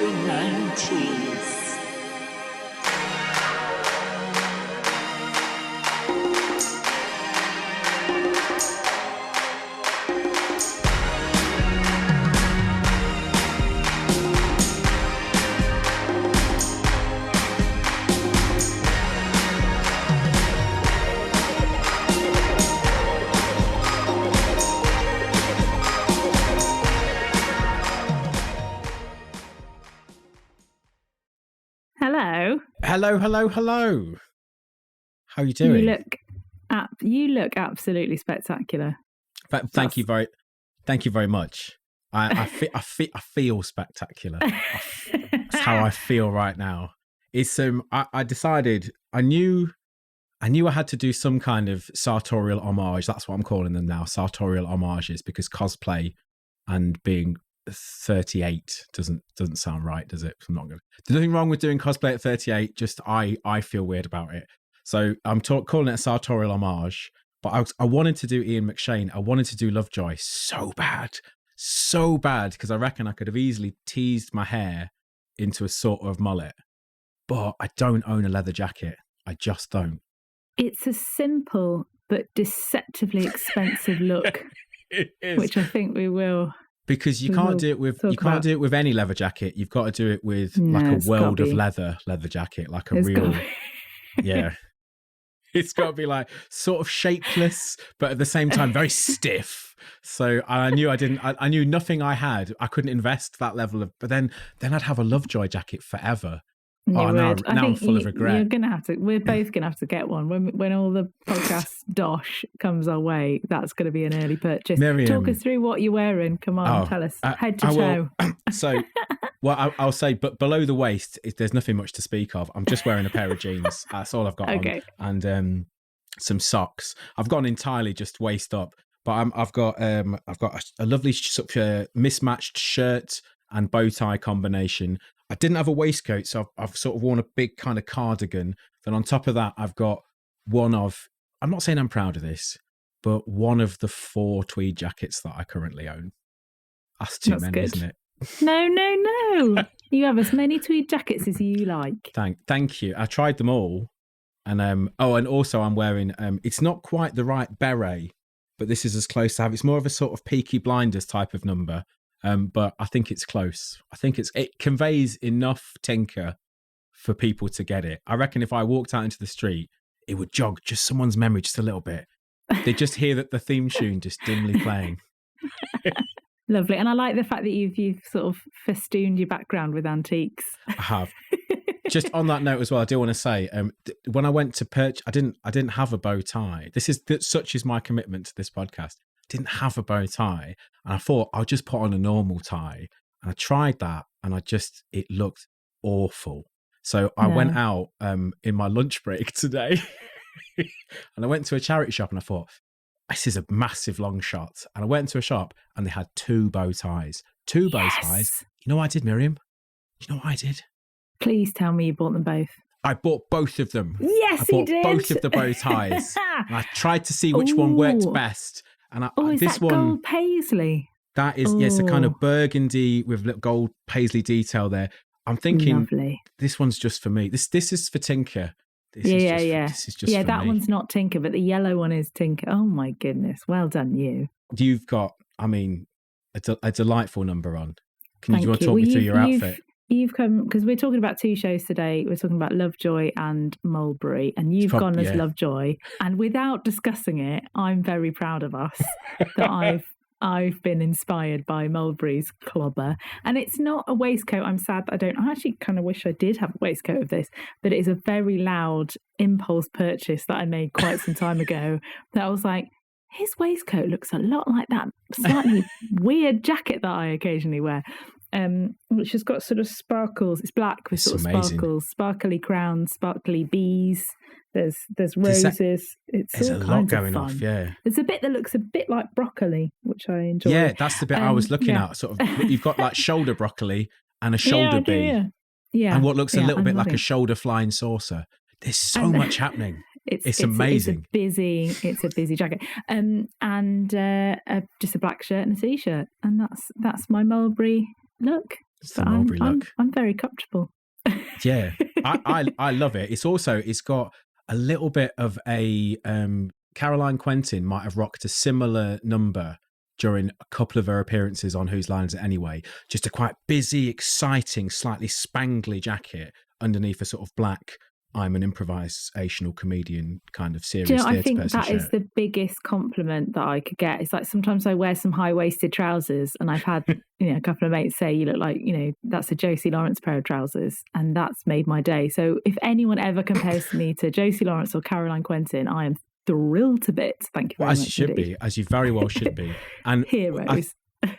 90s. Hello. How are you doing? You look absolutely spectacular. Thank you very much. I feel spectacular. That's how I feel right now. It's I decided I knew I had to do some kind of sartorial homage. That's what I'm calling them now, sartorial homages, because cosplay and being 38 doesn't sound right, does it? I'm not gonna. There's nothing wrong with doing cosplay at 38. Just I feel weird about it. So I'm calling it a sartorial homage. But I wanted to do Ian McShane. I wanted to do Lovejoy so bad, because I reckon I could have easily teased my hair into a sort of mullet. But I don't own a leather jacket. I just don't. It's a simple but deceptively expensive look, It is. which I think we will. Because you can't do it with any leather jacket. You've got to do it with like a world of leather jacket, like a real, yeah. It's got to be like sort of shapeless, but at the same time very stiff. So I knew nothing I had. I couldn't invest that level of. But then I'd have a Lovejoy jacket forever. Now I'm full of regret. You're gonna have to. We're both gonna have to get one when all the podcast dosh comes our way. That's going to be an early purchase. Miriam, talk us through what you're wearing. Come on, tell us head to toe. So, I'll say, but below the waist, there's nothing much to speak of. I'm just wearing a pair of jeans. That's all I've got on, and some socks. I've gone entirely just waist up, but I've got a lovely sort of mismatched shirt and bow tie combination. I didn't have a waistcoat, so I've sort of worn a big kind of cardigan. Then on top of that, I've got I'm not saying I'm proud of this, but one of the 4 tweed jackets that I currently own. That's too many, isn't it? No. You have as many tweed jackets as you like. Thank you. I tried them all. And and also I'm wearing, it's not quite the right beret, but this is as close to have. It's more of a sort of Peaky Blinders type of number. But I think it's close. I think it conveys enough tinker for people to get it. I reckon if I walked out into the street, it would jog just someone's memory just a little bit. They just hear that the theme tune just dimly playing. Lovely. And I like the fact that you've sort of festooned your background with antiques. I have. Just on that note as well, I do want to say, when I went to purchase, I didn't have a bow tie. Such is my commitment to this podcast. Didn't have a bow tie, and I thought I'll just put on a normal tie, and I tried that, and it looked awful. So I went out in my lunch break today, and I went to a charity shop, and I thought, this is a massive long shot. And I went into a shop, and they had 2 bow ties. 2 bow ties. You know what I did, Miriam? You know what I did? Please tell me you bought them both. I bought both of them. Yes, you did. I bought both of the bow ties. And I tried to see which one worked best. And is that gold paisley? That is, yes, a kind of burgundy with little gold paisley detail there. I'm thinking, this one's just for me. This is for Tinker. This is just for that me. One's not Tinker, but the yellow one is Tinker. Oh my goodness, well done, you. You've got, a delightful number on. Do you want to talk me through your outfit? You've come, because we're talking about 2 shows today. We're talking about Lovejoy and Mulberry, and you've gone as Lovejoy. And without discussing it, I'm very proud of us that I've been inspired by Mulberry's clobber. And it's not a waistcoat. I'm sad that I actually kind of wish I did have a waistcoat of this, but it is a very loud impulse purchase that I made quite some time ago. That I was like, his waistcoat looks a lot like that slightly weird jacket that I occasionally wear. Which has got sort of sparkles. It's black with sort of sparkles, sparkly crowns, sparkly bees. There's roses. There's a lot going off. Yeah, there's a bit that looks a bit like broccoli, which I enjoy. Yeah, that's the bit I was looking at. Sort of, you've got like shoulder broccoli and a shoulder bee, and what looks a little bit like a shoulder flying saucer. There's so much happening. It's amazing. It's a busy jacket. And just a black shirt and a t-shirt, and that's my Mulberry look. It's the Mulberry look. I'm very comfortable. Yeah, I love it. It's got a little bit of a Caroline Quentin might have rocked a similar number during a couple of her appearances on Whose Line Is It Anyway? Just a quite busy, exciting, slightly spangly jacket underneath a sort of black, I'm an improvisational comedian kind of serious theatre person. I think that is the biggest compliment that I could get. It's like sometimes I wear some high-waisted trousers and I've had a couple of mates say, you look like, that's a Josie Lawrence pair of trousers, and that's made my day. So if anyone ever compares me to Josie Lawrence or Caroline Quentin, I am thrilled to bits. Thank you very much. As you should be, as you very well should be. And heroes.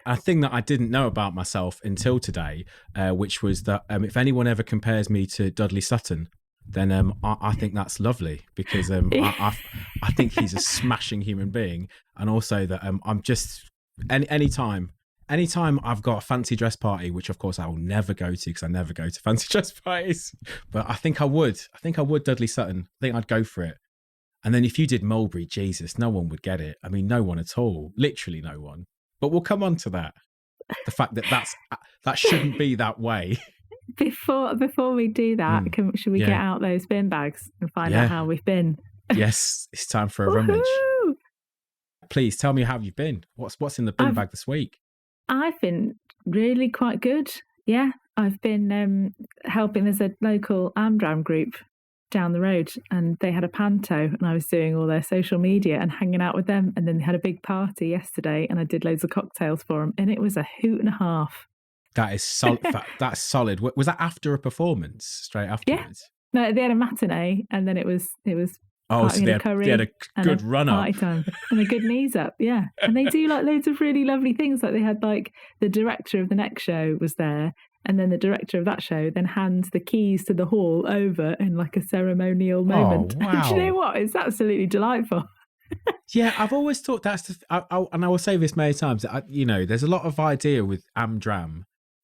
A thing that I didn't know about myself until today, which was that if anyone ever compares me to Dudley Sutton, then I think that's lovely, because I think he's a smashing human being, and also that I'm just anytime I've got a fancy dress party, which of course I will never go to because I never go to fancy dress parties, but I think I would Dudley Sutton. I think I'd go for it. And then if you did Mulberry, Jesus, no one would get it. I mean, no one at all, literally no one. But we'll come on to that. The fact that shouldn't be that way. Before we do that, should we get out those bin bags and find out how we've been? Yes, it's time for a rummage. Please tell me how you've been. What's in the bin bag this week? I've been really quite good. Yeah, I've been helping. There's a local Amdram group down the road, and they had a panto, and I was doing all their social media and hanging out with them, and then they had a big party yesterday, and I did loads of cocktails for them, and it was a hoot and a half. That is solid. That's solid. Was that after a performance? Straight afterwards? Yeah. No, they had a matinee, and then it was. Oh, so they had a good run up, party time, and a good knees up. Yeah, and they do like loads of really lovely things. Like they had like the director of the next show was there, and then the director of that show then hands the keys to the hall over in like a ceremonial moment. Oh, wow. Do you know what? It's absolutely delightful. Yeah, I've always thought that's and I will say this many times. There's a lot of idea with Amdram.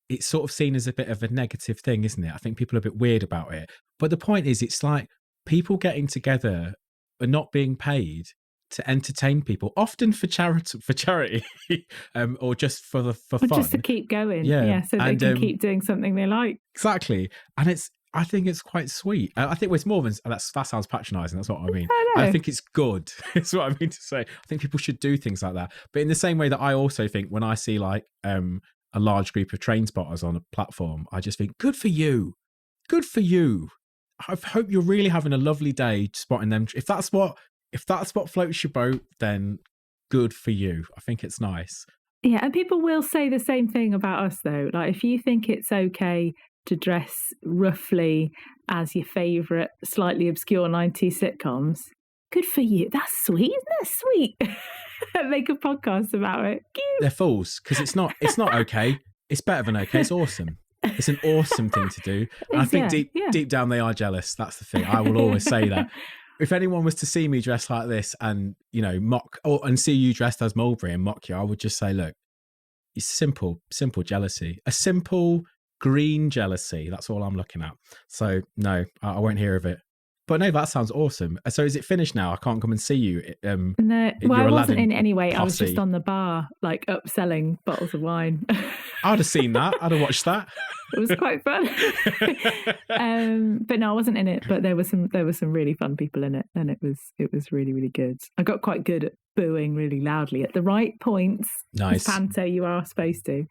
It's sort of seen as a bit of a negative thing, isn't it? I think people are a bit weird about it. But the point is, it's like people getting together and not being paid to entertain people, often for charity, or just for fun, just to keep going. Yeah, so they can keep doing something they like. Exactly, and I think it's quite sweet. I think it's more than that sounds patronising. That's what I mean. I think it's good. That's what I mean to say. I think people should do things like that. But in the same way that I also think when I see like a large group of train spotters on a platform, I just think, good for you. Good for you. I hope you're really having a lovely day spotting them. If that's what floats your boat, then good for you. I think it's nice. Yeah, and people will say the same thing about us though. Like if you think it's okay to dress roughly as your favourite slightly obscure 90s sitcoms, good for you. That's sweet, isn't that sweet? Make a podcast about it. Cute. They're fools, because it's not okay. It's better than okay. It's awesome. It's an awesome thing to do. And I think deep down they are jealous. That's the thing. I will always say that. If anyone was to see me dressed like this and, mock and see you dressed as Mulberry and mock you, I would just say, look, it's simple jealousy. A simple green jealousy. That's all I'm looking at. So no, I won't hear of it. But no, that sounds awesome. So is it finished now? I can't come and see you. No, well, I wasn't in anyway. Posse. I was just on the bar, like upselling bottles of wine. I'd have seen that. I'd have watched that. It was quite fun. But no, I wasn't in it. But there were some really fun people in it, and it was really, really good. I got quite good at booing really loudly at the right points. Nice. Panto, you are supposed to.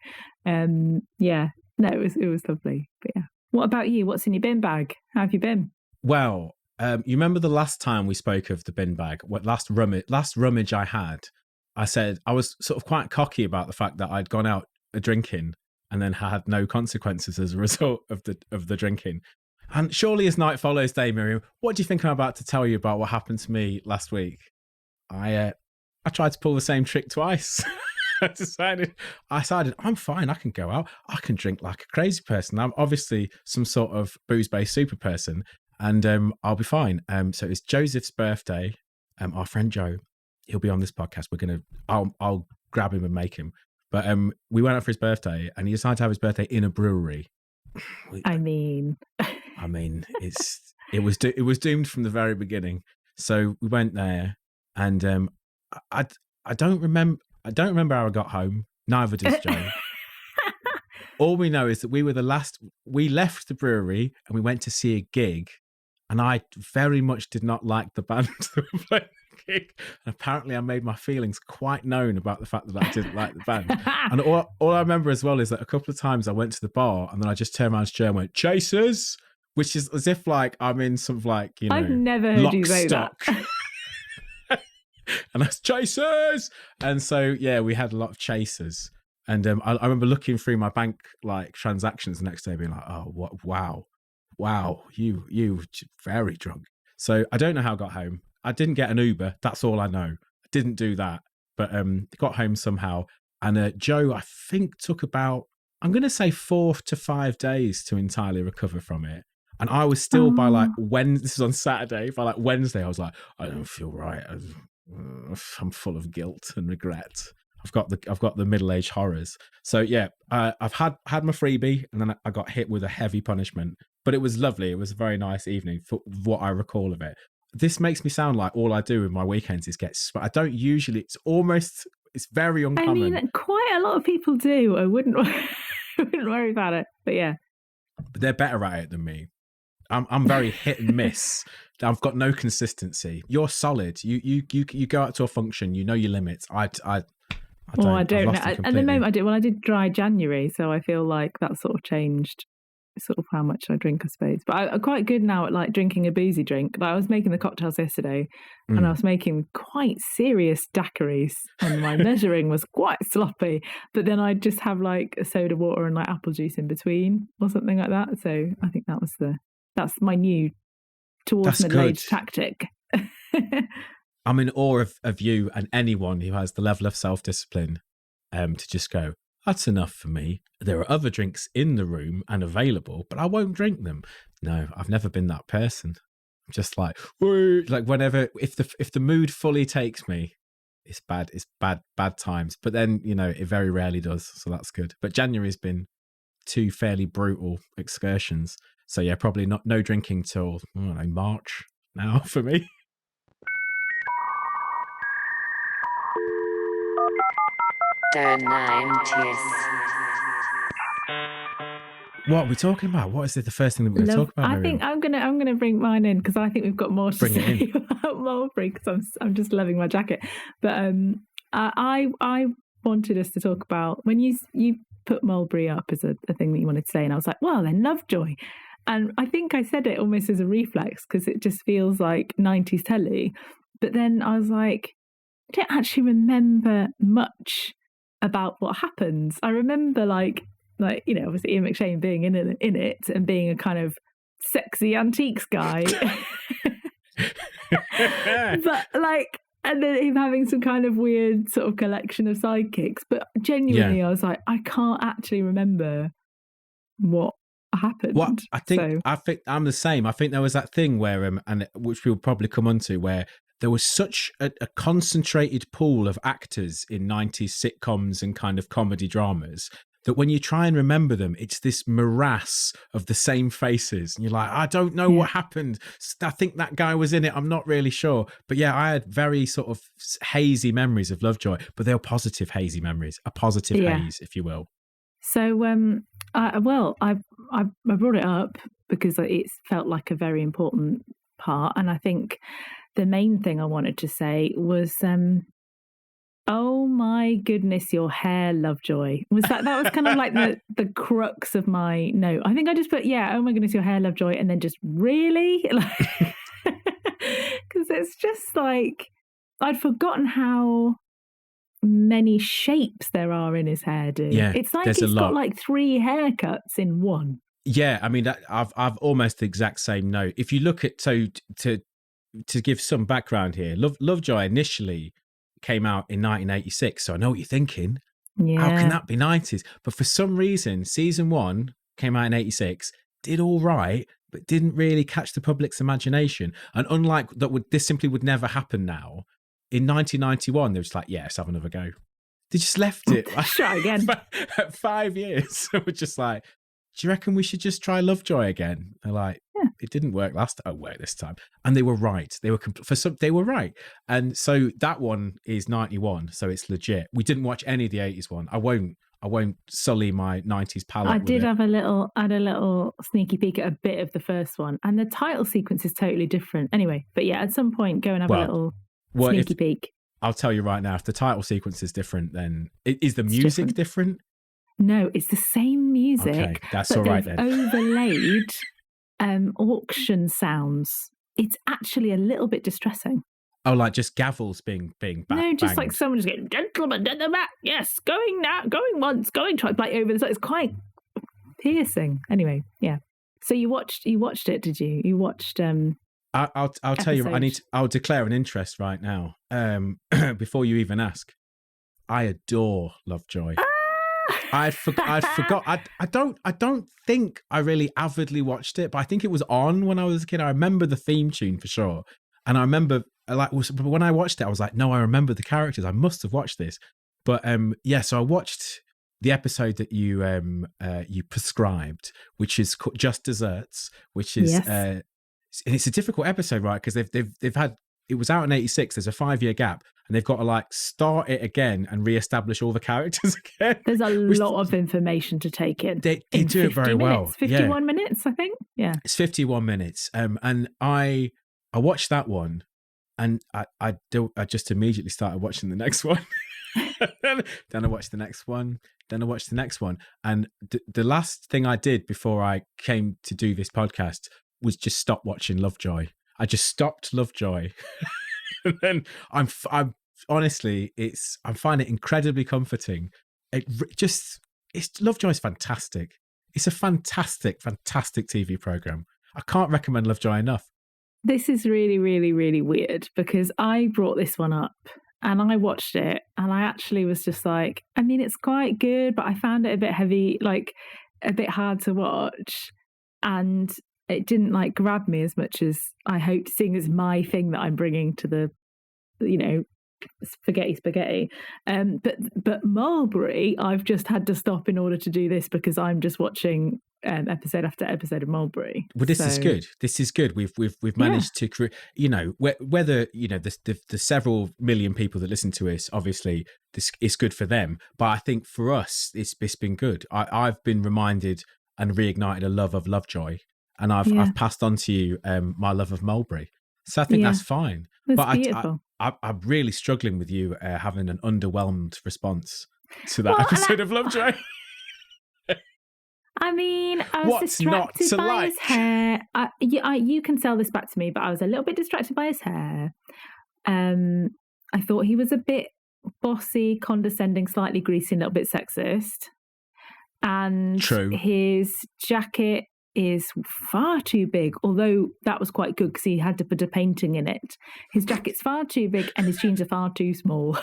Yeah. No, it was lovely. But yeah. What about you? What's in your bin bag? How have you been? Well, you remember the last time we spoke of the bin bag? Last rummage I had, I said I was sort of quite cocky about the fact that I'd gone out drinking and then had no consequences as a result of the drinking. And surely as night follows day, Miriam, what do you think I'm about to tell you about what happened to me last week? I tried to pull the same trick twice. I decided I'm fine. I can go out. I can drink like a crazy person. I'm obviously some sort of booze-based super person. And I'll be fine. So it's Joseph's birthday. Our friend Joe, he'll be on this podcast. I'll grab him and make him. But we went out for his birthday, and he decided to have his birthday in a brewery. I mean, it was doomed from the very beginning. So we went there, and I don't remember how I got home. Neither does Joe. All we know is that we left the brewery and we went to see a gig, and I very much did not like the band that were playing the gig. And apparently I made my feelings quite known about the fact that I didn't like the band. And all I remember as well is that a couple of times I went to the bar and then I just turned around to Joe and went, "Chasers," which is as if like I'm in some like, I've never heard you say stock. That. And that's "Chasers." And so, yeah, we had a lot of chasers. And I remember looking through my bank like transactions the next day being like, "Oh, what? Wow, you very drunk." So I don't know how I got home. I didn't get an Uber. That's all I know. I didn't do that, but got home somehow. And Joe, I think, took about, I'm going to say 4 to 5 days to entirely recover from it. And I was still by like this is on Saturday. By like Wednesday, I was like, I don't feel right. I'm full of guilt and regret. I've got the middle-aged horrors. So yeah, I've had my freebie, and then I got hit with a heavy punishment. But it was lovely. It was a very nice evening for what I recall of it. This makes me sound like all I do in my weekends is but I don't usually. It's very uncommon. I mean, quite a lot of people do. I wouldn't worry about it. But yeah, but they're better at it than me. I'm very hit and miss. I've got no consistency. You're solid. You go out to a function. You know your limits. I don't know. At the moment, I did. Well, I did dry January, so I feel like that sort of changed sort of how much I drink, I suppose. But I'm quite good now at like drinking a boozy drink. Like I was making the cocktails yesterday, and I was making quite serious daiquiris, and my measuring was quite sloppy. But then I'd just have like a soda water and like apple juice in between, or something like that. So I think that's my new towards middle-age tactic. I'm in awe of you and anyone who has the level of self-discipline to just go, that's enough for me. There are other drinks in the room and available, but I won't drink them. No, I've never been that person. I'm just like whenever, if the mood fully takes me, it's bad times. But then, it very rarely does. So that's good. But January's been 2 fairly brutal excursions. So yeah, probably no drinking till, I don't know, March now for me. The 90s. What are we talking about? What is the first thing that we're going to talk about? I think I'm gonna bring mine in because I think we've got more to say about Mulberry because I'm just loving my jacket. But I wanted us to talk about when you put Mulberry up as a thing that you wanted to say, and I was like, well, then Lovejoy. And I think I said it almost as a reflex because it just feels like 90s telly. But then I was like, I don't actually remember much about what happens. I remember like obviously Ian McShane being in it and being a kind of sexy antiques guy. But like, and then him having some kind of weird sort of collection of sidekicks. But genuinely, I was like, I can't actually remember what happened. Well, I think I'm the same. I think there was that thing where and which we'll probably come onto, where there was such a concentrated pool of actors in 90s sitcoms and kind of comedy dramas that when you try and remember them, it's this morass of the same faces. And you're like, I don't know what happened. I think that guy was in it. I'm not really sure. But yeah, I had very sort of hazy memories of Lovejoy, but they were positive hazy memories, a positive haze, if you will. So, I brought it up because it felt like a very important part. And I think the main thing I wanted to say was, oh my goodness, your hair, Lovejoy. That was kind of like the crux of my note. I think I just put, oh my goodness, your hair, Lovejoy, and then just really? Because it's just like, I'd forgotten how many shapes there are in his hairdo. Yeah, it's like he's got like 3 haircuts in one. Yeah, I mean, I've almost the exact same note. If you look at, to give some background here, Lovejoy initially came out in 1986, so I know what you're thinking. Yeah. How can that be 90s? But for some reason, season 1 came out in 86, did all right, but didn't really catch the public's imagination. And unlike that, this simply would never happen now. In 1991, they were just like, let's have another go. They just left it. Try again. At 5 years. So we're just like, do you reckon we should just try Lovejoy again? They're like, it didn't work last time. Oh, wait, this time. And they were right. They were right. And so that one is 91. So it's legit. We didn't watch any of the 80s one. I won't I won't sully my 90s palette. I with did it. have a little sneaky peek at a bit of the first one, and the title sequence is totally different. Anyway, but yeah, at some point, go and have a little sneaky peek. I'll tell you right now, if the title sequence is different, then is the music different? No, it's the same music. Okay, that's all right then. Overlaid auction sounds. It's actually a little bit distressing. Oh, like just gavels being No, just banged. like someone just going, gentlemen, yes, going now, going once, going twice, like over the side. It's quite piercing. Anyway, yeah. So you watched it, did you? You watched. I'll tell you. I'll declare an interest right now. Before you even ask, I adore Lovejoy. I'd forgot. I don't think I really avidly watched it, but I think it was on when I was a kid. I remember the theme tune for sure, and I remember when I watched it, I was like, no, I remember the characters. I must have watched this, but so I watched the episode that you prescribed, which is Just Desserts, which is and it's a difficult episode, right? Because they've had, it was out in 86. There's a 5-year gap, and they've got to like start it again and reestablish all the characters again. There's a lot of information to take in. They do it very well. 51 minutes, I think. Yeah, it's 51 minutes. And I watched that one, and I just immediately started watching the next one. Then I watched the next one. Then I watched the next one. And the last thing I did before I came to do this podcast was just stop watching Lovejoy. I just stopped Lovejoy. And then I'm honestly, I'm finding it incredibly comforting. Lovejoy's fantastic. It's a fantastic, fantastic TV program. I can't recommend Lovejoy enough. This is really, really, really weird because I brought this one up and I watched it and I actually was just like, I mean, it's quite good, but I found it a bit heavy, like a bit hard to watch. And it didn't like grab me as much as I hoped, seeing as my thing that I'm bringing to the, spaghetti. But Mulberry, I've just had to stop in order to do this because I'm just watching episode after episode of Mulberry. Well, this is good. This is good. We've managed to create, whether the several million people that listen to us, obviously this is good for them. But I think for us, it's been good. I've been reminded and reignited a love of Lovejoy, and I've passed on to you my love of Mulberry. So I think that's fine. That's beautiful. I'm really struggling with you having an underwhelmed response to that episode of Lovejoy. I mean, I was distracted by his hair. You can sell this back to me, but I was a little bit distracted by his hair. I thought he was a bit bossy, condescending, slightly greasy, a little bit sexist. And his jacket is far too big, although that was quite good because he had to put a painting in it. His jacket's far too big and his jeans are far too small.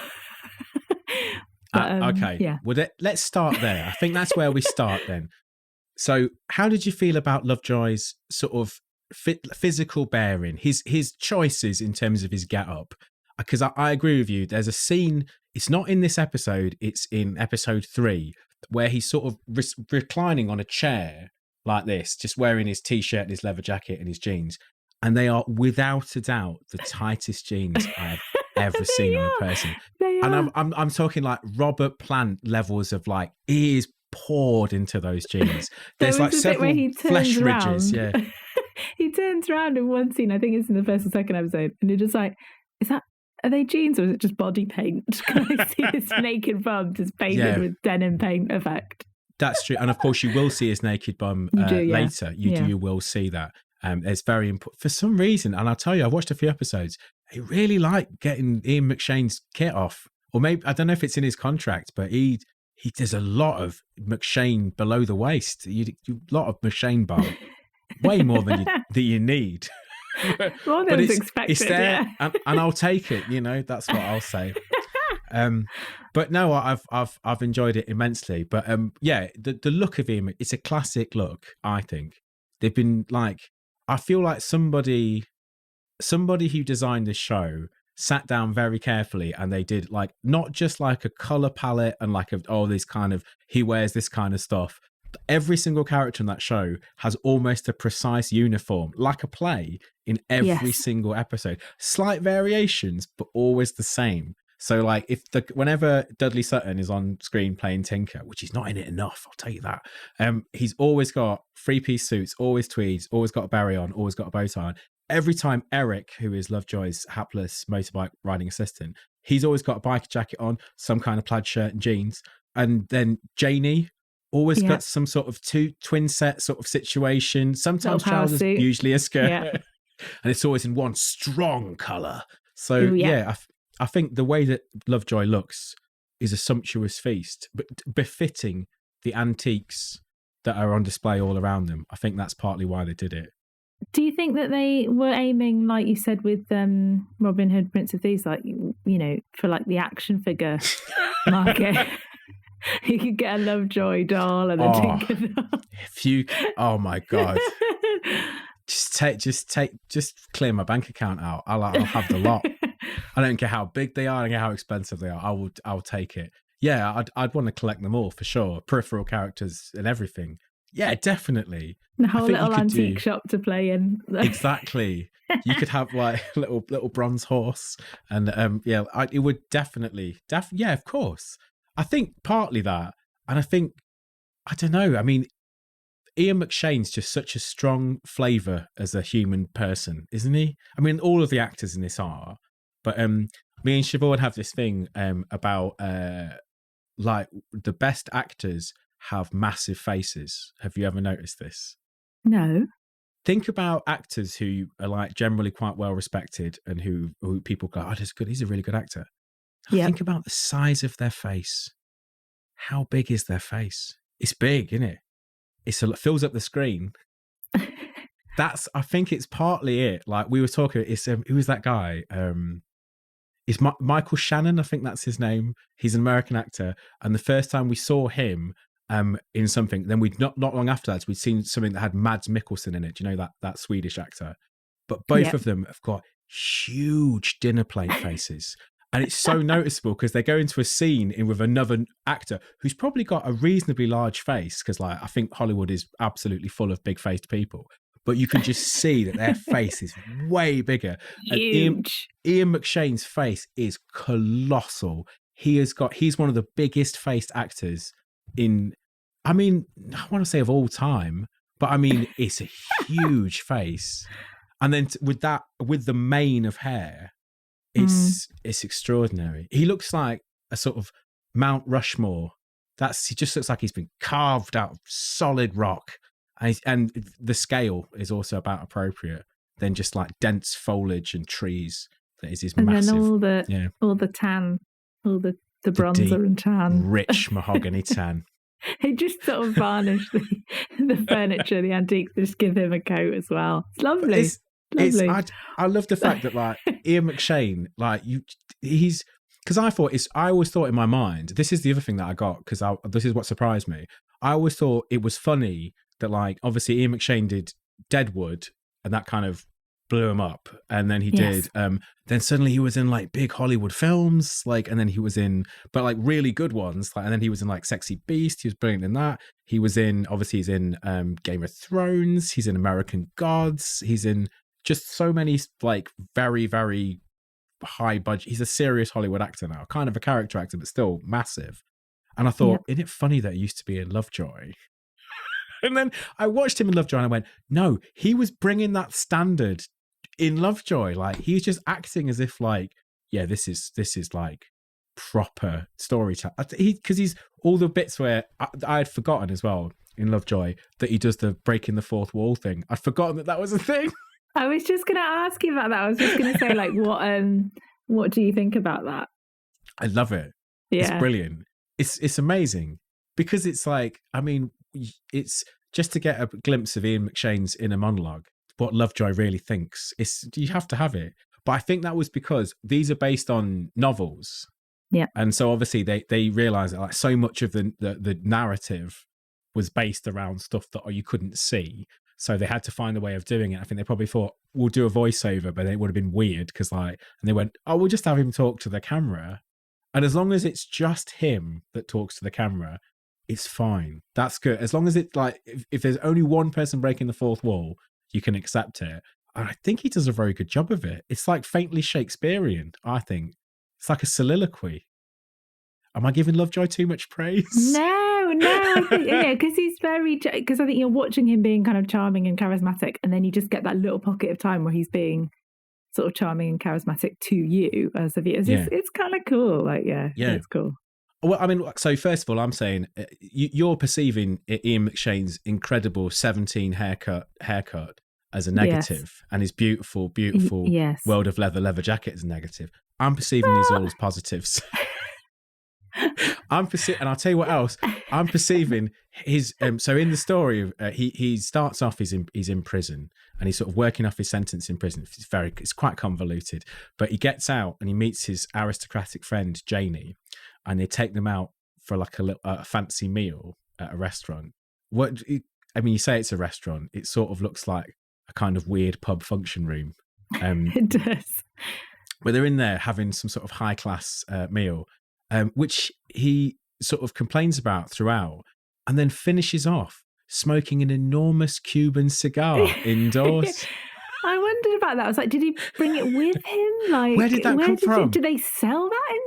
Okay. Yeah. Well, let's start there. I think that's where we start then. So how did you feel about Lovejoy's sort of physical bearing, his choices in terms of his get-up? Because I agree with you. There's a scene, it's not in this episode, it's in episode 3, where he's sort of reclining on a chair like this, just wearing his t-shirt and his leather jacket and his jeans. And they are without a doubt the tightest jeans I've ever seen on a person. And I'm talking like Robert Plant levels of like, he is poured into those jeans. There's like several flesh ridges. Yeah. He turns around in one scene, I think it's in the first or second episode, and you're just like, are they jeans or is it just body paint? Can I see this naked bum just painted with denim paint effect? That's true. And of course, you will see his naked bum later. You will see that. It's very important for some reason. And I'll tell you, I've watched a few episodes. I really like getting Ian McShane's kit off. Or maybe, I don't know if it's in his contract, but he does a lot of McShane below the waist. A lot of McShane bum. Way more than you need. More than expected. It's there, and I'll take it. That's what I'll say. But no, I've enjoyed it immensely. But the look of him, it's a classic look. I think they've been like, I feel like somebody who designed this show sat down very carefully and they did like not just like a color palette and like this kind of, he wears this kind of stuff. Every single character in that show has almost a precise uniform, like a play, in every single episode. Slight variations, but always the same. So like whenever Dudley Sutton is on screen playing Tinker, which he's not in it enough, I'll tell you that. He's always got 3-piece suits, always tweeds, always got a beret on, always got a bow tie on. Every time Eric, who is Lovejoy's hapless motorbike riding assistant, he's always got a biker jacket on, some kind of plaid shirt and jeans. And then Janie always got some sort of twin set sort of situation. Sometimes trousers, usually a skirt. Yeah. And it's always in one strong colour. So I think the way that Lovejoy looks is a sumptuous feast, but befitting the antiques that are on display all around them. I think that's partly why they did it. Do you think that they were aiming, like you said, with Robin Hood, Prince of Thieves, like, you know, for like the action figure market? You could get a Lovejoy doll and a Tinker doll. Oh my God. Just clear my bank account out. I'll have the lot. I don't care how big they are, I don't care how expensive they are. I'll take it. Yeah, I'd want to collect them all for sure. Peripheral characters and everything. Yeah, definitely. The whole little antique shop to play in. Exactly. You could have like little bronze horse, and it would definitely. Yeah, of course. I think partly that, and I think I don't know. I mean, Ian McShane's just such a strong flavour as a human person, isn't he? I mean, all of the actors in this are, but me and Siobhan have this thing about like the best actors have massive faces. Have you ever noticed this? No. Think about actors who are like generally quite well respected and who people go, oh, that's good. He's a really good actor. Yep. Think about the size of their face. How big is their face? It's big, isn't it? It fills up the screen. I think it's partly it. Like we were talking, who was that guy? It's Michael Shannon. I think that's his name. He's an American actor. And the first time we saw him in something, then we'd not long after that, we'd seen something that had Mads Mikkelsen in it. Do you know that Swedish actor? But both of them have got huge dinner plate faces. And it's so noticeable because they go into a scene with another actor who's probably got a reasonably large face, because like I think Hollywood is absolutely full of big-faced people. But you can just see that their face is way bigger. Huge. Ian McShane's face is colossal. He's one of the biggest faced actors in, I mean, I want to say of all time, but I mean, it's a huge face. And then with the mane of hair, it's extraordinary. He looks like a sort of Mount Rushmore. He just looks like he's been carved out of solid rock. And the scale is also about appropriate than just like dense foliage and trees. That is his massive. And then all the tan, all the bronzer deep, and tan, rich mahogany tan. It just sort of varnished the furniture, the antiques. Just give him a coat as well. It's lovely. I love the fact that like Ian McShane, like he's because I always thought in my mind, this is the other thing that I got because this is what surprised me. I always thought it was funny that like obviously Ian McShane did Deadwood and that kind of blew him up, and then he did then suddenly he was in like big Hollywood films, like, and then he was in but like really good ones, like, and then he was in like Sexy Beast. He was brilliant in that. He's in Game of Thrones. He's in American Gods. He's in just so many like very, very high budget. He's a serious Hollywood actor now, kind of a character actor, but still massive. And I thought, isn't it funny that he used to be in Lovejoy? And then I watched him in Lovejoy and I went, no, he was bringing that standard in Lovejoy. Like he's just acting as if like, yeah, this is like proper storytelling. Because he's all the bits where I had forgotten as well in Lovejoy that he does the breaking the fourth wall thing. I'd forgotten that was a thing. I was just going to ask you about that. I was just going to say, like, what do you think about that? I love it. Yeah. It's brilliant. It's amazing because it's like, I mean, it's just to get a glimpse of Ian McShane's inner monologue, what Lovejoy really thinks. You have to have it. But I think that was because these are based on novels. Yeah. And so obviously they realized that like so much of the narrative was based around stuff that you couldn't see. So they had to find a way of doing it. I think they probably thought, we'll do a voiceover, but it would have been weird because and they went, oh, we'll just have him talk to the camera. And as long as it's just him that talks to the camera, it's fine. That's good. As long as it's like, if there's only one person breaking the fourth wall, you can accept it. And I think he does a very good job of it. It's like faintly Shakespearean, I think. It's like a soliloquy. Am I giving Lovejoy too much praise? No, I think, because he's because I think you're watching him being kind of charming and charismatic, and then you just get that little pocket of time where he's being sort of charming and charismatic to you as a viewer. It's kind of cool. Like, it's cool. Well, I mean, so first of all, I'm saying you're perceiving Ian McShane's incredible 17 haircut as a negative, and his beautiful World of Leather jacket as a negative. I'm perceiving these all as positives. And I'll tell you what else. I'm perceiving his. So in the story, he starts off. He's in prison, and he's sort of working off his sentence in prison. It's quite convoluted, but he gets out and he meets his aristocratic friend Janie, and they take them out for like a fancy meal at a restaurant. You say it's a restaurant. It sort of looks like a kind of weird pub function room. It does. But they're in there having some sort of high class meal. Which he sort of complains about throughout, and then finishes off smoking an enormous Cuban cigar indoors. I wondered about that. I was like, did he bring it with him? Like, where did that come from? Did they sell that in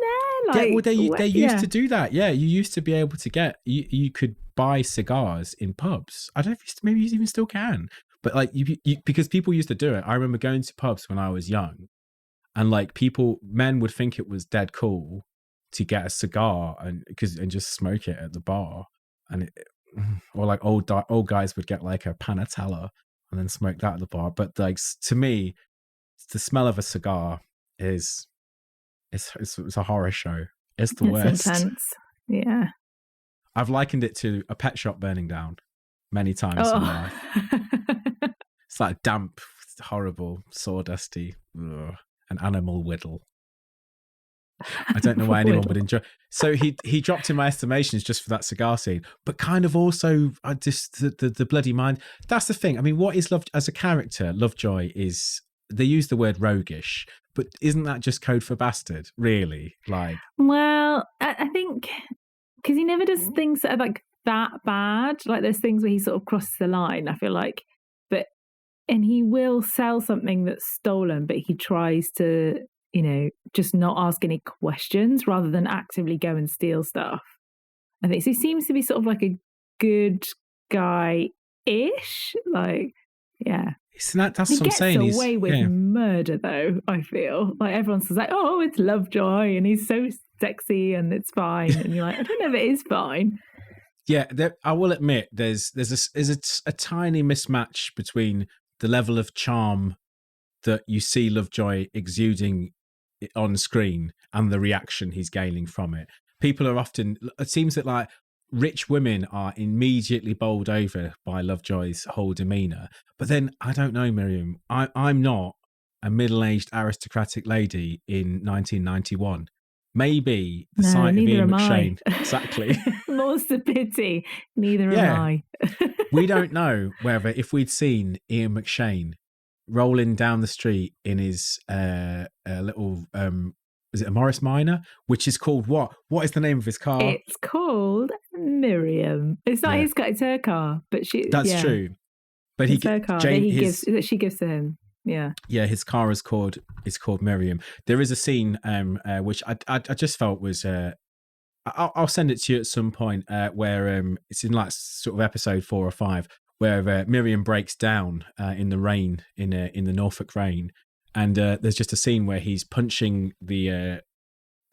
there? Like, they used to do that. Yeah, you used to be able to get you could buy cigars in pubs. I don't know if maybe you even still can, but like you because people used to do it. I remember going to pubs when I was young, and like men would think it was dead cool to get a cigar and just smoke it at the bar, or like old guys would get like a panatella and then smoke that at the bar. But like to me, the smell of a cigar it's a horror show. It's the worst. Intense. Yeah, I've likened it to a pet shop burning down many times in my life. It's like damp, horrible, sawdusty, an animal whittle. I don't know why anyone would enjoy. So he dropped in my estimations just for that cigar scene, but kind of also the bloody mind. That's the thing. I mean, what is as a character? Lovejoy is. They use the word roguish, but isn't that just code for bastard? Really? Like, well, I think because he never does things that are like that bad. Like there's things where he sort of crosses the line. I feel like, and he will sell something that's stolen, but he tries to, just not ask any questions rather than actively go and steal stuff. I think so. He seems to be sort of like a good guy-ish. Like, yeah. That's what I'm saying. He gets away with murder, though, I feel. Like, everyone's like, oh, it's Lovejoy, and he's so sexy, and it's fine. And you're like, I don't know if it is fine. Yeah, I will admit, there's a tiny mismatch between the level of charm that you see Lovejoy exuding on screen and the reaction he's gaining from it. People are often, it seems that like rich women are immediately bowled over by Lovejoy's whole demeanour. But then, I don't know, Miriam, I'm not a middle-aged aristocratic lady in 1991. Maybe the sight of Ian McShane. Exactly. More's the pity. Neither am I. We don't know whether if we'd seen Ian McShane rolling down the street in his little is it a Morris Minor, which is called what? What is the name of his car? It's called Miriam. It's not his car; it's her car. But that's true. But it's her car that she gives to him. Yeah, his car is called Miriam. There is a scene which I just felt was I'll send it to you at some point where it's in like sort of episode 4 or 5. Where Miriam breaks down in the rain, in the Norfolk rain, and there's just a scene where he's punching the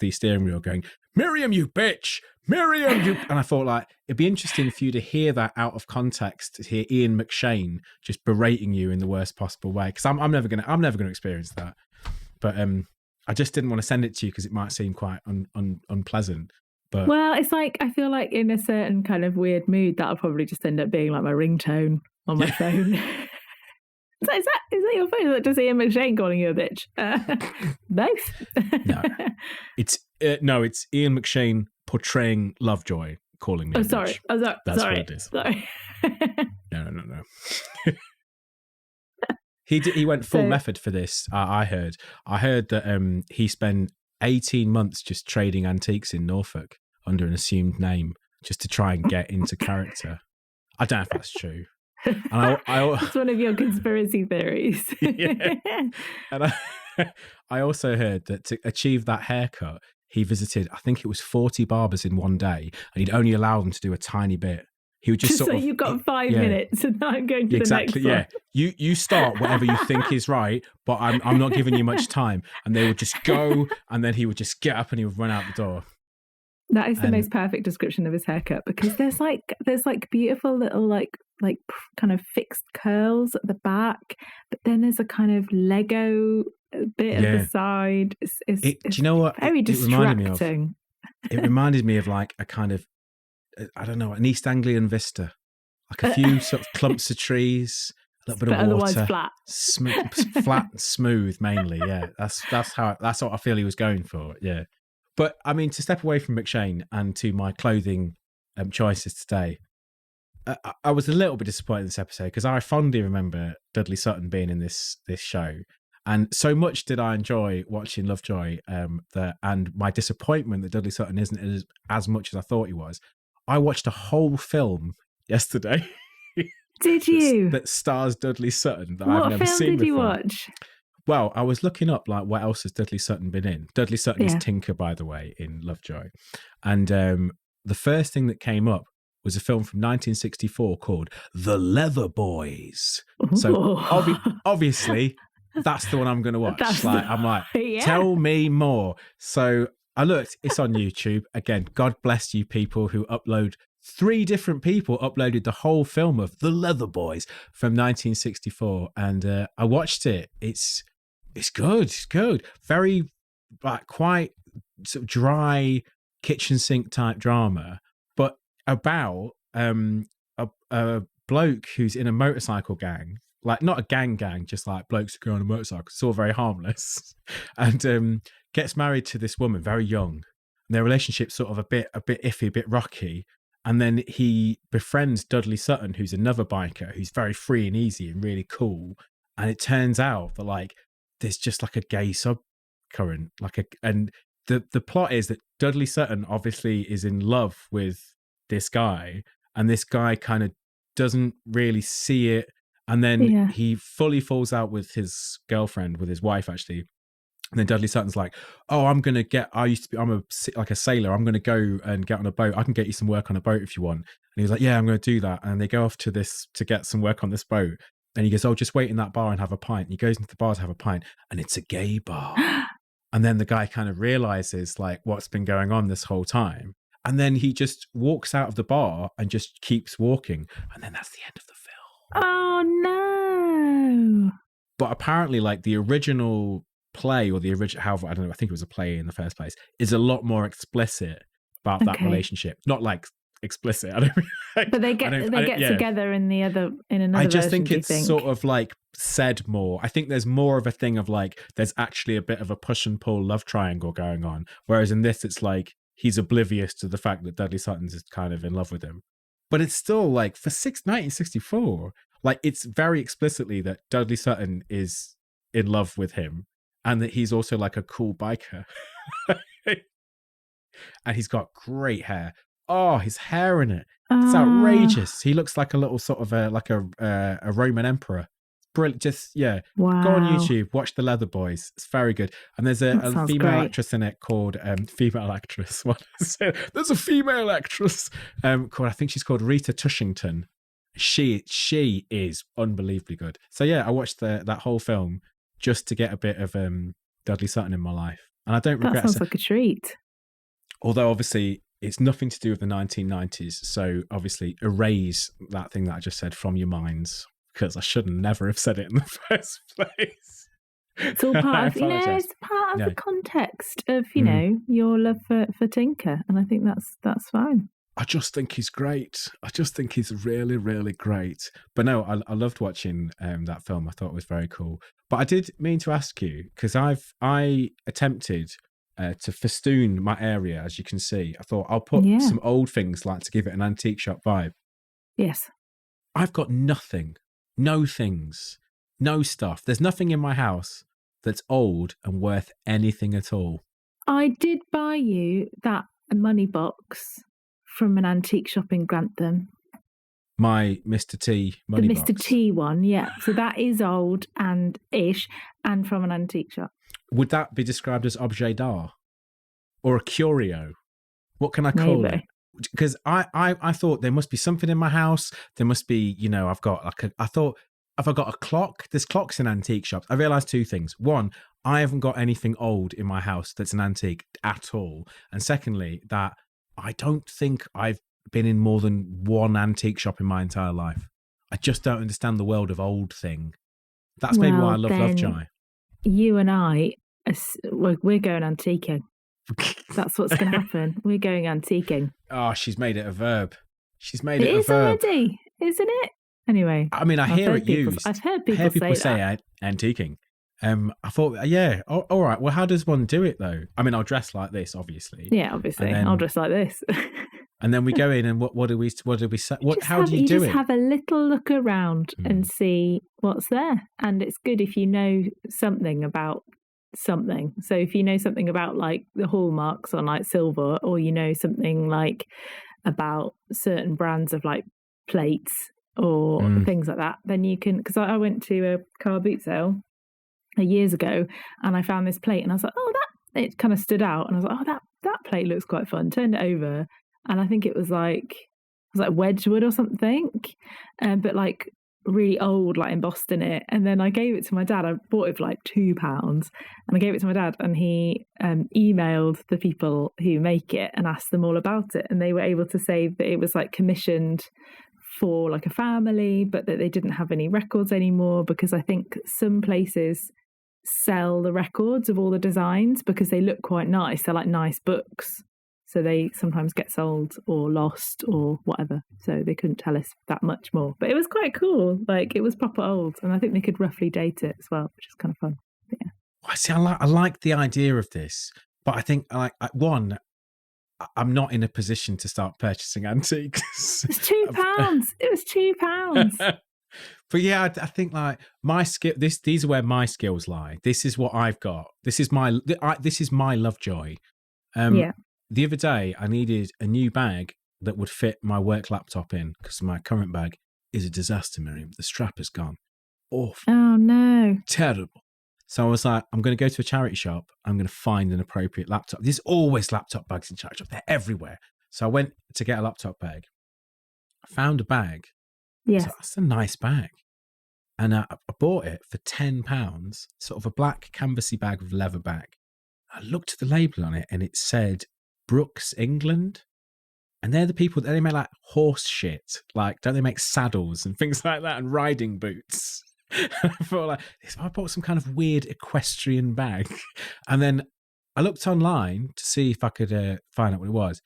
steering wheel, going, "Miriam, you bitch! Miriam, you!" And I thought, like, it'd be interesting for you to hear that out of context, to hear Ian McShane just berating you in the worst possible way, because I'm never gonna experience that. But I just didn't want to send it to you because it might seem quite unpleasant. But, well, it's like, I feel like in a certain kind of weird mood, that'll probably just end up being like my ringtone on my phone. Is that your phone? Is that just Ian McShane calling you a bitch? Both? No. It's Ian McShane portraying Lovejoy calling me a bitch. Oh, sorry. That's what it is. Sorry. No. He went full method for this. I heard that he spent 18 months just trading antiques in Norfolk under an assumed name just to try and get into character. I don't know if that's true. And It's one of your conspiracy theories. Yeah. And I also heard that to achieve that haircut, he visited, I think it was 40 barbers in one day, and he'd only allow them to do a tiny bit. He would just so you've got 5 minutes and I'm going to the next one. Yeah. You start whatever you think is right, but I'm not giving you much time. And they would just go, and then he would just get up and he would run out the door. That is the most perfect description of his haircut, because there's beautiful little like kind of fixed curls at the back, but then there's a kind of Lego bit at the side. Do you know what? Very distracting. It reminded me of like a kind of, I don't know, an East Anglian vista, like a few sort of clumps of trees, a little bit of water, flat, flat and smooth mainly. Yeah, that's what I feel he was going for. Yeah. But I mean, to step away from McShane and to my clothing choices today, I was a little bit disappointed in this episode because I fondly remember Dudley Sutton being in this show, and so much did I enjoy watching Lovejoy. And my disappointment that Dudley Sutton isn't as much as I thought he was. I watched a whole film yesterday. Did you? That stars Dudley Sutton that I've never seen before. What film did you watch? Well, I was looking up like what else has Dudley Sutton been in. Dudley Sutton is Tinker, by the way, in Lovejoy. And the first thing that came up was a film from 1964 called The Leather Boys. So obviously, that's the one I'm going to watch. Tell me more. So I looked, it's on YouTube. Again, God bless you people who upload. 3 different people uploaded the whole film of The Leather Boys from 1964. And I watched it. It's good. It's good. Very quite sort of dry kitchen sink type drama, but about a bloke who's in a motorcycle gang, like not a gang, just like blokes who go on a motorcycle. It's all very harmless, and gets married to this woman very young. And their relationship's sort of a bit iffy, a bit rocky. And then he befriends Dudley Sutton, who's another biker, who's very free and easy and really cool. And it turns out that like there's just like a gay subcurrent, and the plot is that Dudley Sutton obviously is in love with this guy, and this guy kind of doesn't really see it, and then he fully falls out with his girlfriend, with his wife actually. And then Dudley Sutton's like, "Oh, I'm a sailor. I'm going to go and get on a boat. I can get you some work on a boat if you want." And he was like, "Yeah, I'm going to do that." And they go off to get some work on this boat. And he goes, "Oh, just wait in that bar and have a pint." And he goes into the bar to have a pint, and it's a gay bar. And then the guy kind of realizes like what's been going on this whole time. And then he just walks out of the bar and just keeps walking. And then that's the end of the film. Oh, no. But apparently, like the original play, or the original, however, I don't know, I think it was a play in the first place, is a lot more explicit about that relationship. Not like explicit, I don't really, but they get together in another I just version, think it's sort of like said more. I think there's more of a thing of like there's actually a bit of a push and pull love triangle going on, whereas in this it's like he's oblivious to the fact that Dudley Sutton's is kind of in love with him. But it's still like for 1964, like it's very explicitly that Dudley Sutton is in love with him, and that he's also like a cool biker. And he's got great hair. Oh, his hair in it. It's outrageous. He looks like a little sort of a Roman emperor. Brilliant. Just, Wow. Go on YouTube, watch The Leather Boys. It's very good. And there's a female actress in it called, female actress. What is it? There's a female actress called, I think she's called Rita Tushington. She is unbelievably good. So I watched that whole film just to get a bit of Dudley Sutton in my life. And I don't regret it. That sounds like a treat. Although obviously it's nothing to do with the 1990s. So obviously erase that thing that I just said from your minds, because I should never have said it in the first place. It's all part of, it's part of the context of, your love for Tinker. And I think that's fine. I just think he's great. I just think he's really, really great. But no, I loved watching that film. I thought it was very cool. But I did mean to ask you, because I attempted to festoon my area, as you can see. I thought I'll put some old things like to give it an antique shop vibe. Yes. I've got nothing, no things, no stuff. There's nothing in my house that's old and worth anything at all. I did buy you that money box from an antique shop in Grantham. My Mr. T money box. The Mr. T one, yeah. So that is old and ish, and from an antique shop. would that be described as objet d'art or a curio? What can I call it? Because I thought there must be something in my house. There must be, I've got I thought, have I got a clock? There's clocks in antique shops. I realized two things. One, I haven't got anything old in my house that's an antique at all. And secondly, that I don't think I've been in more than one antique shop in my entire life. I just don't understand the world of old thing. That's maybe why I love Lovejoy. You and I, we're going antiquing. That's what's going to happen. We're going antiquing. Oh, she's made it a verb. She's made it a verb. It is already, isn't it? Anyway. I mean, I've heard people say antiquing. I thought, yeah, all right. Well, how does one do it though? I mean, I'll dress like this, obviously. Yeah, obviously. I'll dress like this. And then we go in, and what do we say? How do you do it? You just have a little look around and see what's there. And it's good if you know something about something. So if you know something about like the hallmarks on like silver, or you know something like about certain brands of like plates or things like that, then you can. Because I went to a car boot sale years ago, and I found this plate, and I was like, it kind of stood out, and I was like, that plate looks quite fun. Turned it over, and I think it was like Wedgwood or something, but like really old, like embossed in it. And then I gave it to my dad. I bought it for like £2, and I gave it to my dad, and he emailed the people who make it and asked them all about it, and they were able to say that it was like commissioned for like a family, but that they didn't have any records anymore, because I think some places sell the records of all the designs because they look quite nice. They're like nice books, so they sometimes get sold or lost or whatever, so they couldn't tell us that much more. But it was quite cool. Like, it was proper old, and I think they could roughly date it as well, which is kind of fun. But yeah, I see. I like the idea of this, but I think I'm not in a position to start purchasing antiques. It's £2. It was £2. But yeah, I think like my skill. These are where my skills lie. This is what I've got. This is my Lovejoy. Yeah. The other day, I needed a new bag that would fit my work laptop in, because my current bag is a disaster, Miriam. The strap has gone. Awful. Oh no. Terrible. So I was like, I'm going to go to a charity shop. I'm going to find an appropriate laptop. There's always laptop bags in charity shops. They're everywhere. So I went to get a laptop bag. I found a bag. Yes. Like, that's a nice bag. And I bought it for £10, sort of a black canvassy bag with a leather bag. I looked at the label on it, and it said Brooks, England. And they're the people that they make like horse shit. Like, don't they make saddles and things like that, and riding boots? I thought, like, I bought some kind of weird equestrian bag. And then I looked online to see if I could find out what it was.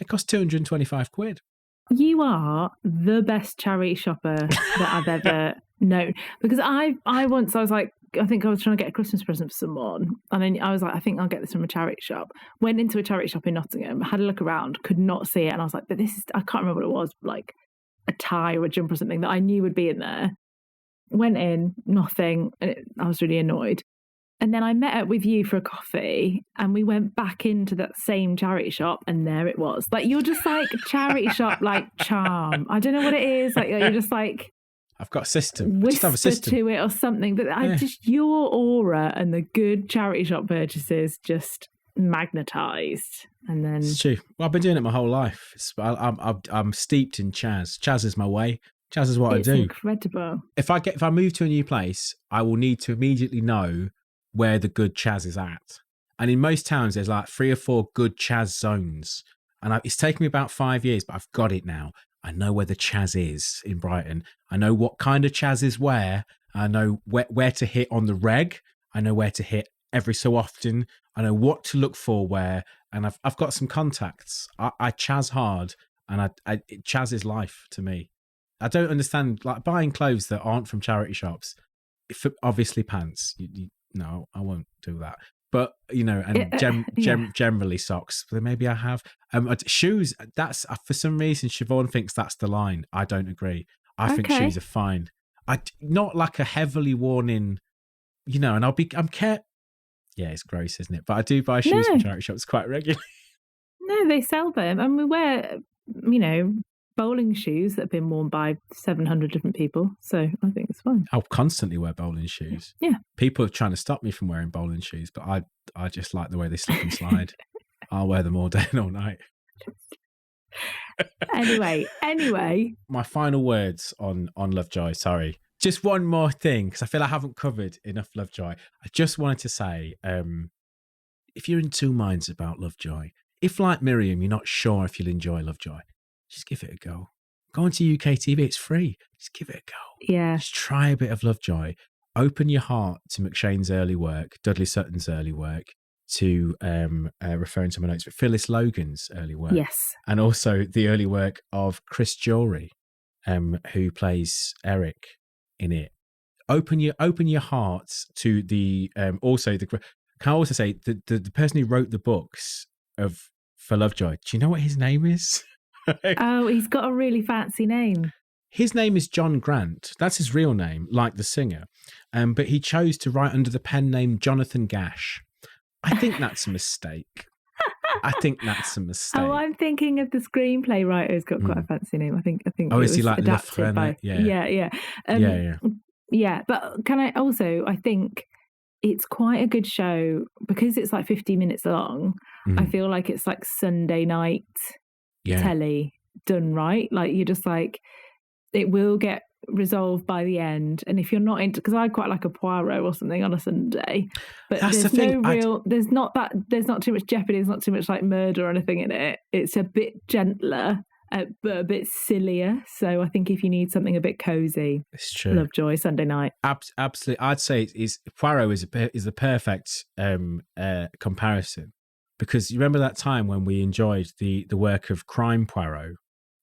It cost £225. You are the best charity shopper that I've ever known. Because I was like, I think I was trying to get a Christmas present for someone, and then I was like, I think I'll get this from a charity shop. Went into a charity shop in Nottingham, had a look around, could not see it, and I was like, but I can't remember what it was, like a tie or a jumper or something that I knew would be in there. Went in, nothing, and I was really annoyed. And then I met up with you for a coffee, and we went back into that same charity shop, and there it was. Like, you're just like charity shop, like charm. I don't know what it is. Like, you're just like, I've got a system. Whisper to it or something. But your aura and the good charity shop purchases just magnetized. And then it's true. Well, I've been doing it my whole life. I'm steeped in Chaz. Chaz is my way. Chaz is what I do. Incredible. If I move to a new place, I will need to immediately know where the good Chaz is at. And in most towns, there's like 3 or 4 good Chaz zones. And it's taken me about 5 years, but I've got it now. I know where the Chaz is in Brighton. I know what kind of Chaz is where. I know where to hit on the reg. I know where to hit every so often. I know what to look for where. And I've got some contacts. I Chaz hard, and Chaz is life to me. I don't understand, like, buying clothes that aren't from charity shops. Obviously pants. No, I won't do that. But, and generally socks. Maybe I have. Shoes, that's, for some reason, Siobhan thinks that's the line. I don't agree. I think shoes are fine. Not like a heavily worn in, and I'm care. Yeah, it's gross, isn't it? But I do buy shoes from charity shops quite regularly. No, they sell them. And we wear, bowling shoes that have been worn by 700 different people. So I think it's fine. I'll constantly wear bowling shoes. Yeah. People are trying to stop me from wearing bowling shoes, but I just like the way they slip and slide. I'll wear them all day and all night. Anyway. My final words on Lovejoy, sorry. Just one more thing, because I feel I haven't covered enough Lovejoy. I just wanted to say, if you're in two minds about Lovejoy, if like Miriam, you're not sure if you'll enjoy Lovejoy, just give it a go. Go onto UK TV, it's free. Just give it a go. Yeah. Just try a bit of Lovejoy. Open your heart to McShane's early work, Dudley Sutton's early work, to referring to my notes, but Phyllis Logan's early work. Yes. And also the early work of Chris Jory, who plays Eric in it. Open your hearts to the also the. Can I also say the person who wrote the books for Lovejoy? Do you know what his name is? Oh, he's got a really fancy name. His name is John Grant. That's his real name, like the singer. But he chose to write under the pen name Jonathan Gash. I think that's a mistake. Oh, I'm thinking of the screenplay writer who's got quite a fancy name. I think. Oh, is he like adapted by? Yeah. Yeah. But can I also? I think it's quite a good show because it's like 50 minutes long. I feel like it's like Sunday night telly done right. Like you're just like, it will get resolved by the end. And if you're not into, because I quite like a Poirot or something on a Sunday, but that's there's the thing. there's not too much jeopardy. There's not too much like murder or anything in it. It's a bit gentler, but a bit sillier. So I think if you need something a bit cozy, it's true. Lovejoy Sunday night. Absolutely, I'd say Poirot is the perfect comparison, because you remember that time when we enjoyed the work of Crime Poirot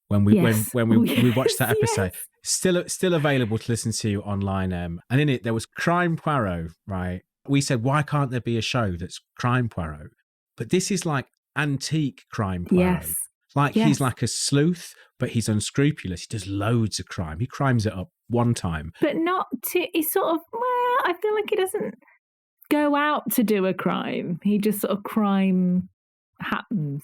when we watched that episode. Still available to listen to online. And in it there was Crime Poirot, right? We said, why can't there be a show that's Crime Poirot? But this is like antique Crime Poirot. He's like a sleuth, but he's unscrupulous. He does loads of crime. He crimes it up one time. But not to, he's sort of, I feel like he doesn't go out to do a crime. He just sort of crime happens.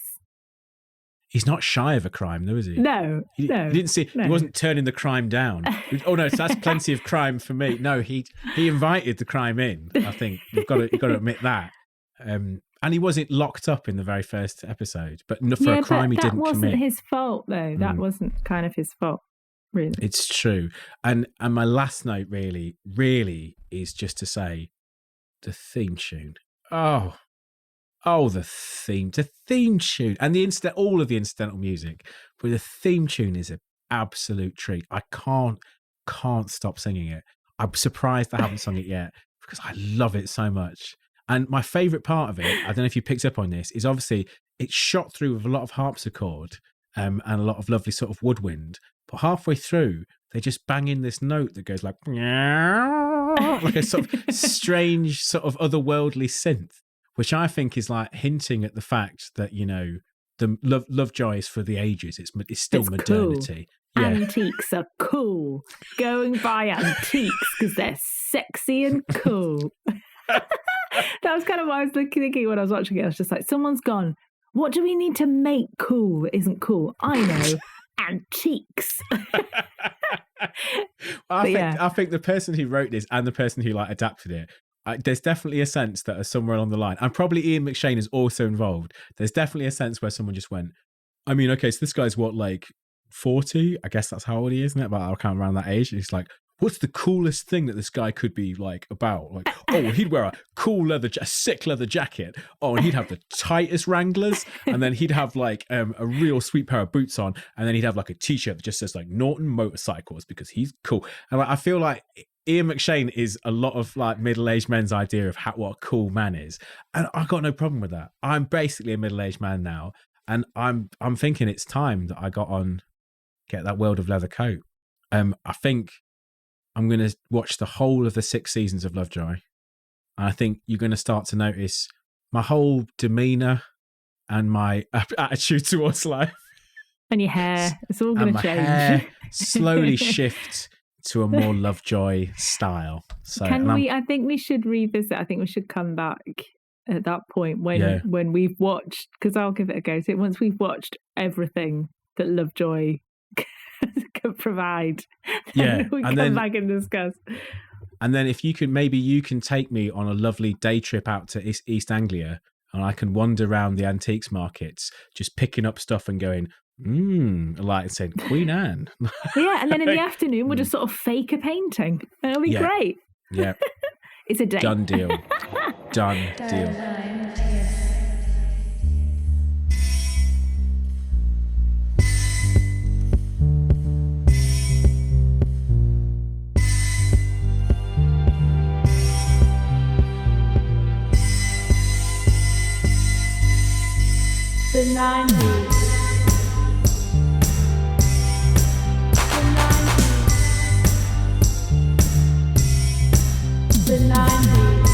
He's not shy of a crime, though, is he? No. He didn't see. No. He wasn't turning the crime down. Oh no, so that's plenty of crime for me. No, he invited the crime in. I think you've got to admit that. And he wasn't locked up in the very first episode, but for a crime he didn't commit. That wasn't his fault, though. That wasn't kind of his fault, really. It's true. And my last note really is just to say, the theme tune. Oh, the theme tune, and all of the incidental music, but the theme tune is an absolute treat. I can't stop singing it. I'm surprised I haven't sung it yet because I love it so much. And my favourite part of it, I don't know if you picked up on this, is obviously it's shot through with a lot of harpsichord and a lot of lovely sort of woodwind. But halfway through, they just bang in this note that goes like a sort of strange, sort of otherworldly synth, which I think is like hinting at the fact that, you know, the Lovejoy is for the ages. It's still modernity. Cool. Yeah. Antiques are cool. Go and buy antiques because they're sexy and cool. That was kind of what I was thinking when I was watching it. I was just like, someone's gone, what do we need to make cool that isn't cool? I know, antiques. I think the person who wrote this and the person who like adapted it, there's definitely a sense that somewhere along the line, and probably Ian McShane is also involved, there's definitely a sense where someone just went, I mean, okay, so this guy's what, like 40? I guess that's how old he is, isn't it? But I can't around that age. It's like, what's the coolest thing that this guy could be like about? Like, oh, he'd wear a cool sick leather jacket. Oh, and he'd have the tightest Wranglers, and then he'd have like a real sweet pair of boots on, and then he'd have like a t-shirt that just says like Norton Motorcycles because he's cool. And like, I feel like Ian McShane is a lot of like middle-aged men's idea of what a cool man is, and I got no problem with that. I'm basically a middle-aged man now, and I'm thinking it's time that I get that World of Leather coat. I think I'm going to watch the whole of the 6 seasons of Lovejoy, and I think you're going to start to notice my whole demeanour and my attitude towards life, and your hair. It's all going to change. Hair slowly shift to a more Lovejoy style. So I think we should revisit. I think we should come back at that point when we've watched, because I'll give it a go. So once we've watched everything that Lovejoy can provide. Yeah, we and come then back and discuss. And then if you can, maybe you can take me on a lovely day trip out to East Anglia, and I can wander around the antiques markets, just picking up stuff and going, like saying Queen Anne. Yeah, and then in the afternoon we'll just sort of fake a painting. It'll be great. Yeah. It's a date. Done deal. Done deal. The 90s. The 90s.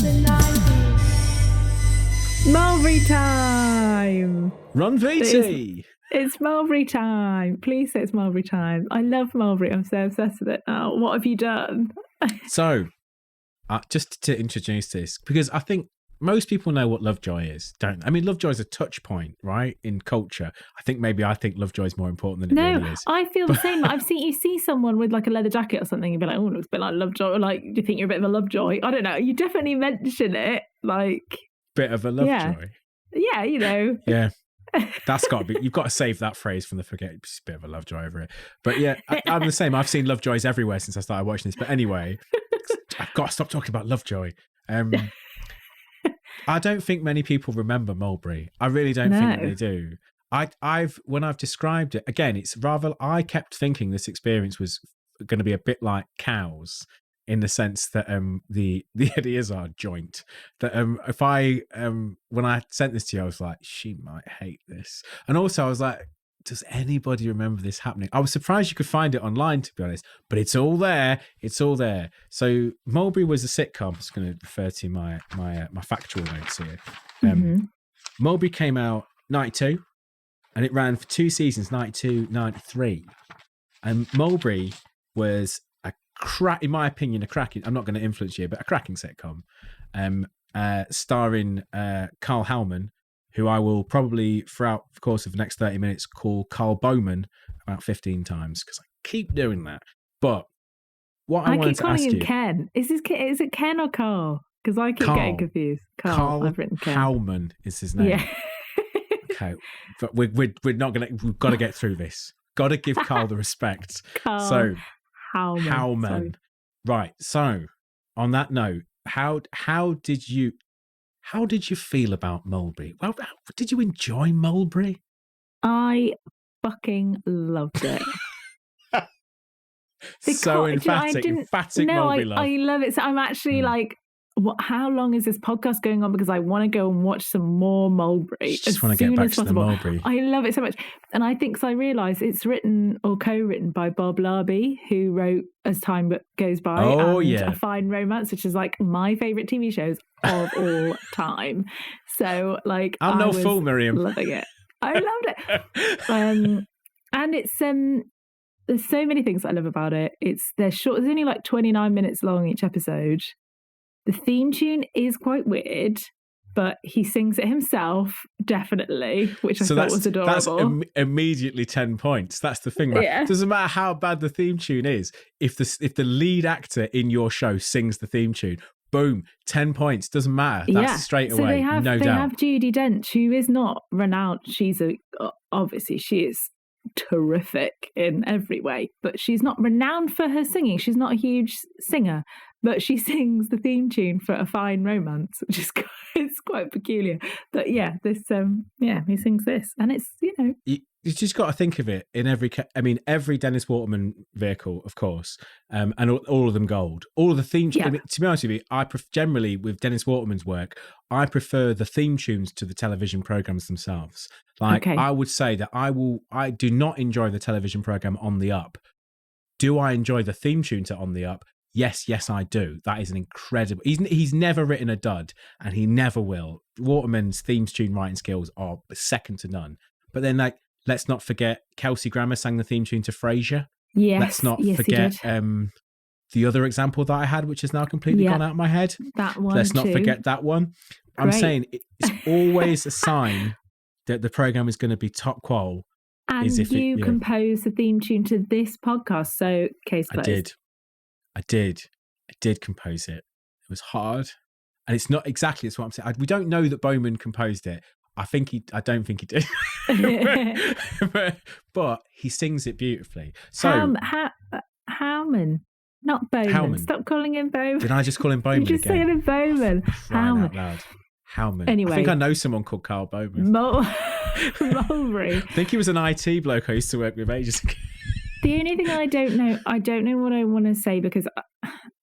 The 90s. Mulberry time. Run VT. It's Mulberry time. Please say it's Mulberry time. I love Mulberry. I'm so obsessed with it now. What have you done? So, just to introduce this, because I think most people know what Lovejoy is, don't they? I mean, Lovejoy is a touch point, right, in culture. I think Lovejoy is more important than it really is. I feel the same. You see someone with like a leather jacket or something, you'd be like, oh, it looks a bit like Lovejoy. Or like, do you think you're a bit of a Lovejoy? I don't know. You definitely mention it, like bit of a Lovejoy. Yeah, you know. Yeah. That's got to be, you've got to save that phrase from the forget. It's a bit of a Lovejoy over it. But yeah, I'm the same. I've seen Lovejoys everywhere since I started watching this. But anyway, I've got to stop talking about Lovejoy. I don't think many people remember Mulberry. I really don't think they do. When I've described it, again, it's rather, I kept thinking this experience was going to be a bit like Cows, in the sense that the ideas are joint. That if when I sent this to you, I was like, she might hate this. And also I was like, does anybody remember this happening? I was surprised you could find it online, to be honest, but it's all there. It's all there. So Mulberry was a sitcom. I'm just going to refer to my factual notes here. Mulberry came out 92 and it ran for 2 seasons, 92, 93. And Mulberry was in my opinion, a cracking, I'm not going to influence you, but a cracking sitcom, starring Karl Howman, who I will probably, throughout the course of the next 30 minutes, call Karl Bowman about 15 times, because I keep doing that. But what I wanted to ask you... I keep calling him Ken. Is it Ken or Karl? Because I keep getting confused. Karl I've written Ken. Howman is his name. Yeah. Okay. But we're not going to... We've got to get through this. Got to give Karl the respect. Karl Howman. Sorry. Right. So, on that note, how did you feel about Mulberry? Well, did you enjoy Mulberry? I fucking loved it. So emphatic Mulberry love. I love it. So I'm actually like, how long is this podcast going on? Because I want to go and watch some more Mulberry. Just want to get back to the Mulberry. I love it so much. And I think, so I realise it's written or co-written by Bob Larby, who wrote As Time Goes By A Fine Romance, which is like my favourite TV shows of all time. So like, I'm no fool, Miriam. Loving it. I loved it. And it's there's so many things I love about it. They're short. It's only like 29 minutes long each episode. The theme tune is quite weird, but he sings it himself, definitely, which I thought was adorable. That's immediately 10 points. That's the thing, right? Yeah. Doesn't matter how bad the theme tune is. If the lead actor in your show sings the theme tune, boom, 10 points. Doesn't matter. That's straight away, no doubt. They have Judi Dench, who is not renowned. Obviously, she is terrific in every way, but she's not renowned for her singing. She's not a huge singer, but she sings the theme tune for A Fine Romance, which is quite peculiar. But yeah, he sings this, and it's you just got to think of it in every Dennis Waterman vehicle, of course, and all of them gold. All of the themes. Yeah. To be honest with you, generally with Dennis Waterman's work, I prefer the theme tunes to the television programs themselves. I would say that I do not enjoy the television program On the Up. Do I enjoy the theme tune to On the Up? Yes, I do. That is an incredible... He's never written a dud, and he never will. Waterman's theme tune writing skills are second to none. But then, let's not forget Kelsey Grammer sang the theme tune to Frasier. Yes, let's not forget the other example that I had, which has now completely gone out of my head. That one. Let's not forget that one. I'm saying it's always a sign that the program is going to be top qual. And you composed the theme tune to this podcast, so case closed. I did compose it. It was hard, and it's not exactly what I'm saying. We don't know that Bowman composed it. I don't think he did, but he sings it beautifully. So Howman, not Bowman. Howman. Stop calling him Bowman. Did I just call him Bowman? You just saying him Bowman. Howman. Out loud. Howman. Anyway, I think I know someone called Karl Bowman. Mulberry. I think he was an IT bloke I used to work with ages ago. The only thing I don't know what I want to say, because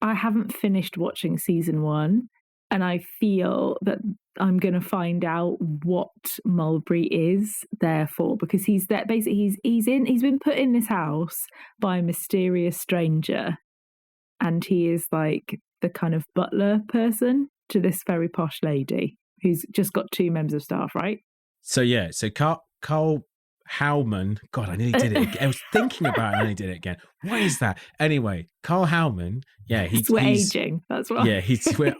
I haven't finished watching season 1, and I feel that I'm going to find out what Mulberry is there for, because he's there. Basically, he's been put in this house by a mysterious stranger, and he is like the kind of butler person to this very posh lady who's just got 2 members of staff, right? So Karl Howman. God, I nearly did it again. I was thinking about it and I nearly did it again. What is that? Anyway, Karl Howman. Yeah, we're aging. That's right. Yeah, we're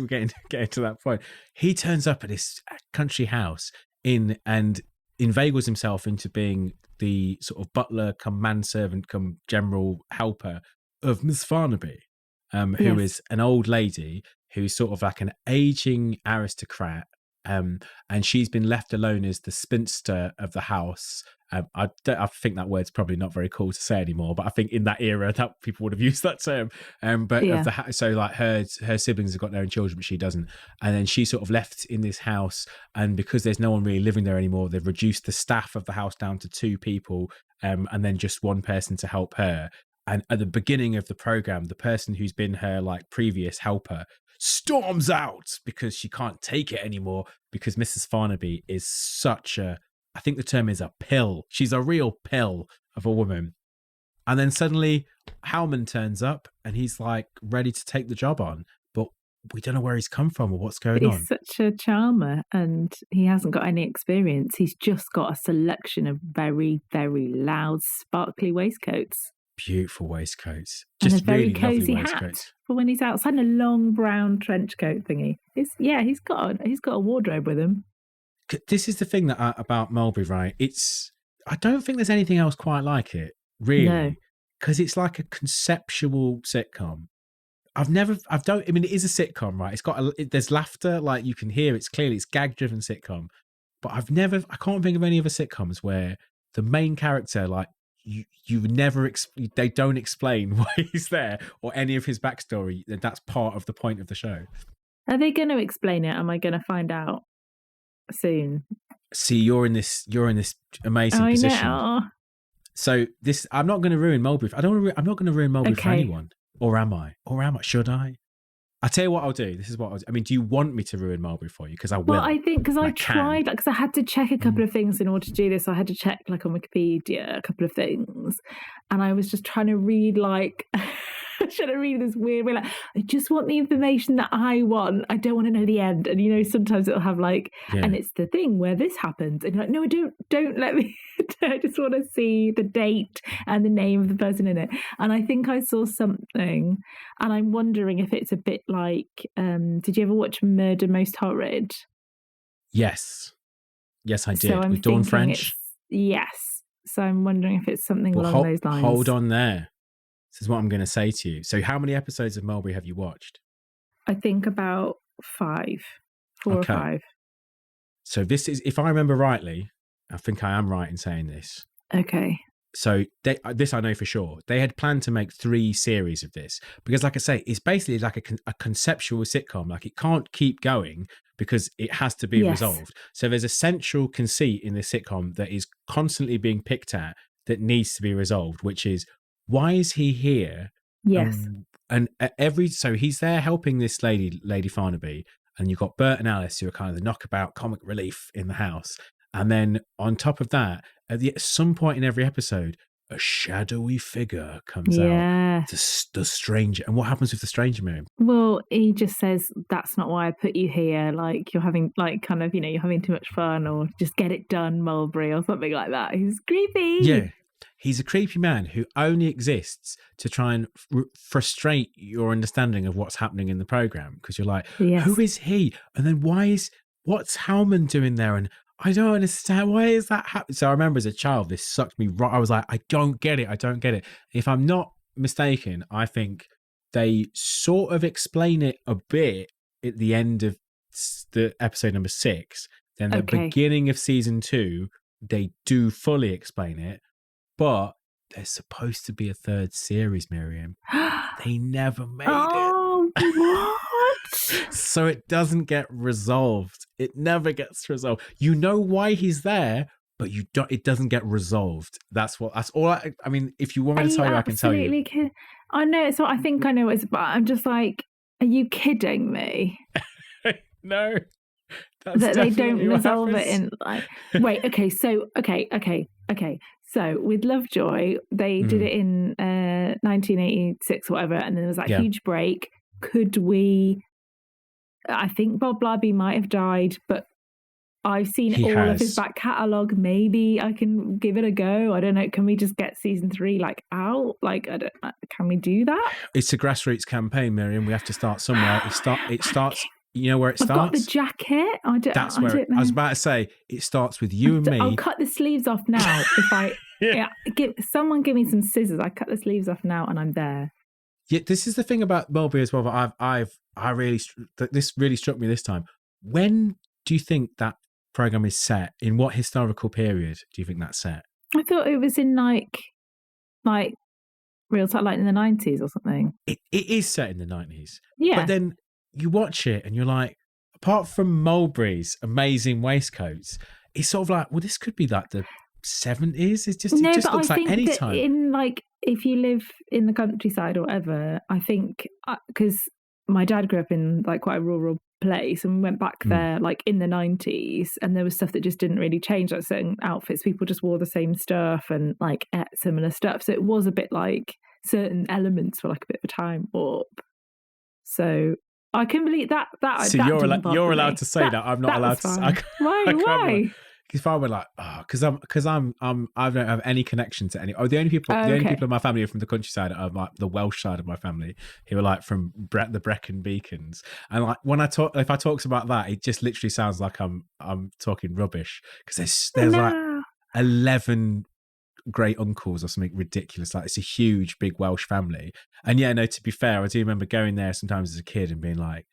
getting to that point. He turns up at this country house and inveigles himself into being the sort of butler come manservant come general helper of Miss Farnaby, who is an old lady who's sort of like an aging aristocrat. And she's been left alone as the spinster of the house. I think that word's probably not very cool to say anymore, but I think in that era that people would have used that term. So like her siblings have got their own children, but she doesn't. And then she's sort of left in this house, and because there's no one really living there anymore, they've reduced the staff of the house down to 2 people, and then just 1 person to help her. And at the beginning of the program, the person who's been her like previous helper storms out because she can't take it anymore, because Mrs. Farnaby is I think the term is a pill. She's a real pill of a woman. And then suddenly Howman turns up and he's like ready to take the job on, but we don't know where he's come from or what's going on. He's such a charmer and he hasn't got any experience. He's just got a selection of very, very loud, sparkly waistcoats. Beautiful waistcoats. Just and a very really cozy hat for when he's outside, and a long brown trench coat thingy. He's got a wardrobe with him. This is the thing about Mulberry, right? I don't think there's anything else quite like it, really, because it's like a conceptual sitcom. I mean, it is a sitcom, right? It's got there's laughter, like you can hear. It's gag-driven sitcom, but I can't think of any other sitcoms where the main character, like, you never they don't explain why he's there or any of his backstory. That's part of the point of the show. Are they going to explain it? Am I going to find out soon? See, you're in this amazing position. Know. So I'm not going to ruin Mulberry. I'm not going to ruin Mulberry for anyone. Or am I? Should I? I'll tell you what I'll do. This is what I'll do. I mean, do you want me to ruin Mulberry for you? Because I will. Well, I think because I tried, because I had to check a couple of things in order to do this. I had to check, like, on Wikipedia, a couple of things. And I was just trying to read, like, should I read this weird way? Like, I just want the information that I want. I don't want to know the end. And, sometimes it'll have, like, and it's the thing where this happens. And you're like, no, don't let me. I just want to see the date and the name of the person in it. And I think I saw something, and I'm wondering if it's a bit like, did you ever watch Murder Most Horrid? Yes, I did. With Dawn French? Yes. So I'm wondering if it's something along those lines. Hold on there. This is what I'm going to say to you. So how many episodes of Mulberry have you watched? I think about 4 or 5. So this is, if I remember rightly, I think I am right in saying this. Okay. So this I know for sure. They had planned to make 3 series of this because, like I say, it's basically like a conceptual sitcom. Like, it can't keep going because it has to be resolved. So there's a central conceit in this sitcom that is constantly being picked at that needs to be resolved, which is, why is he here? Yes. So he's there helping this Lady Farnaby, and you've got Bert and Alice, who are kind of the knockabout comic relief in the house. And then on top of that, at some point in every episode, a shadowy figure comes out. The stranger. And what happens with the stranger, Miriam? Well, he just says, that's not why I put you here. Like, you're having, like, kind of, you're having too much fun, or just get it done, Mulberry, or something like that. He's creepy. Yeah. He's a creepy man who only exists to try and frustrate your understanding of what's happening in the program. Because you're like, who is he? And then what's Howman doing there? And I don't understand. Why is that happening? So I remember as a child, this sucked me right. I was like, I don't get it. I don't get it. If I'm not mistaken, I think they sort of explain it a bit at the end of the episode number 6. Then the beginning of season 2, they do fully explain it. But there's supposed to be a 3rd series, Miriam. They never made it. What? So it doesn't get resolved. It never gets resolved. You know why he's there, but you don't. It doesn't get resolved. That's all. I mean, if you want me to tell you, I can tell you. I know. So I think I know what it's about. I'm just like, are you kidding me? No. That they don't resolve it in like. Wait. Okay. So okay. So with Lovejoy, they did it in 1986 or whatever, and then there was that huge break. Could we? I think Bob Labby might have died, but I've seen all of his back catalogue. Maybe I can give it a go. I don't know. Can we just get season 3 out? Like, I don't. Can we do that? It's a grassroots campaign, Miriam. We have to start somewhere. It starts. You know where it starts? I've got the jacket. I was about to say. It starts with you and me. I'll cut the sleeves off now. If I give me some scissors, I cut the sleeves off now, and I'm there. Yeah, this is the thing about Mulberry as well. This really struck me this time. When do you think that program is set? In what historical period do you think that's set? I thought it was in like real time, like in the 90s or something. It is set in the 90s. Yeah. But then you watch it and you're like, apart from Mulberry's amazing waistcoats, it's sort of like, well, this could be like the 70s. It just looks like any time. In like, if you live in the countryside or whatever, I think because my dad grew up in like quite a rural place, and we went back there like in the 90s, and there was stuff that just didn't really change, like certain outfits, people just wore the same stuff and like ate similar stuff, so it was a bit like certain elements were like a bit of a time warp. So I can believe that. So that you're allowed to say that. I'm not allowed to say. Why? If I were like, because I don't have any connection to any. The only people in my family are from the countryside, are like the Welsh side of my family, who are like from the Brecon Beacons. And like when if I talk about that, it just literally sounds like I'm talking rubbish, because there's like 11 great uncles or something ridiculous. Like, it's a huge, big Welsh family. And to be fair, I do remember going there sometimes as a kid and being like,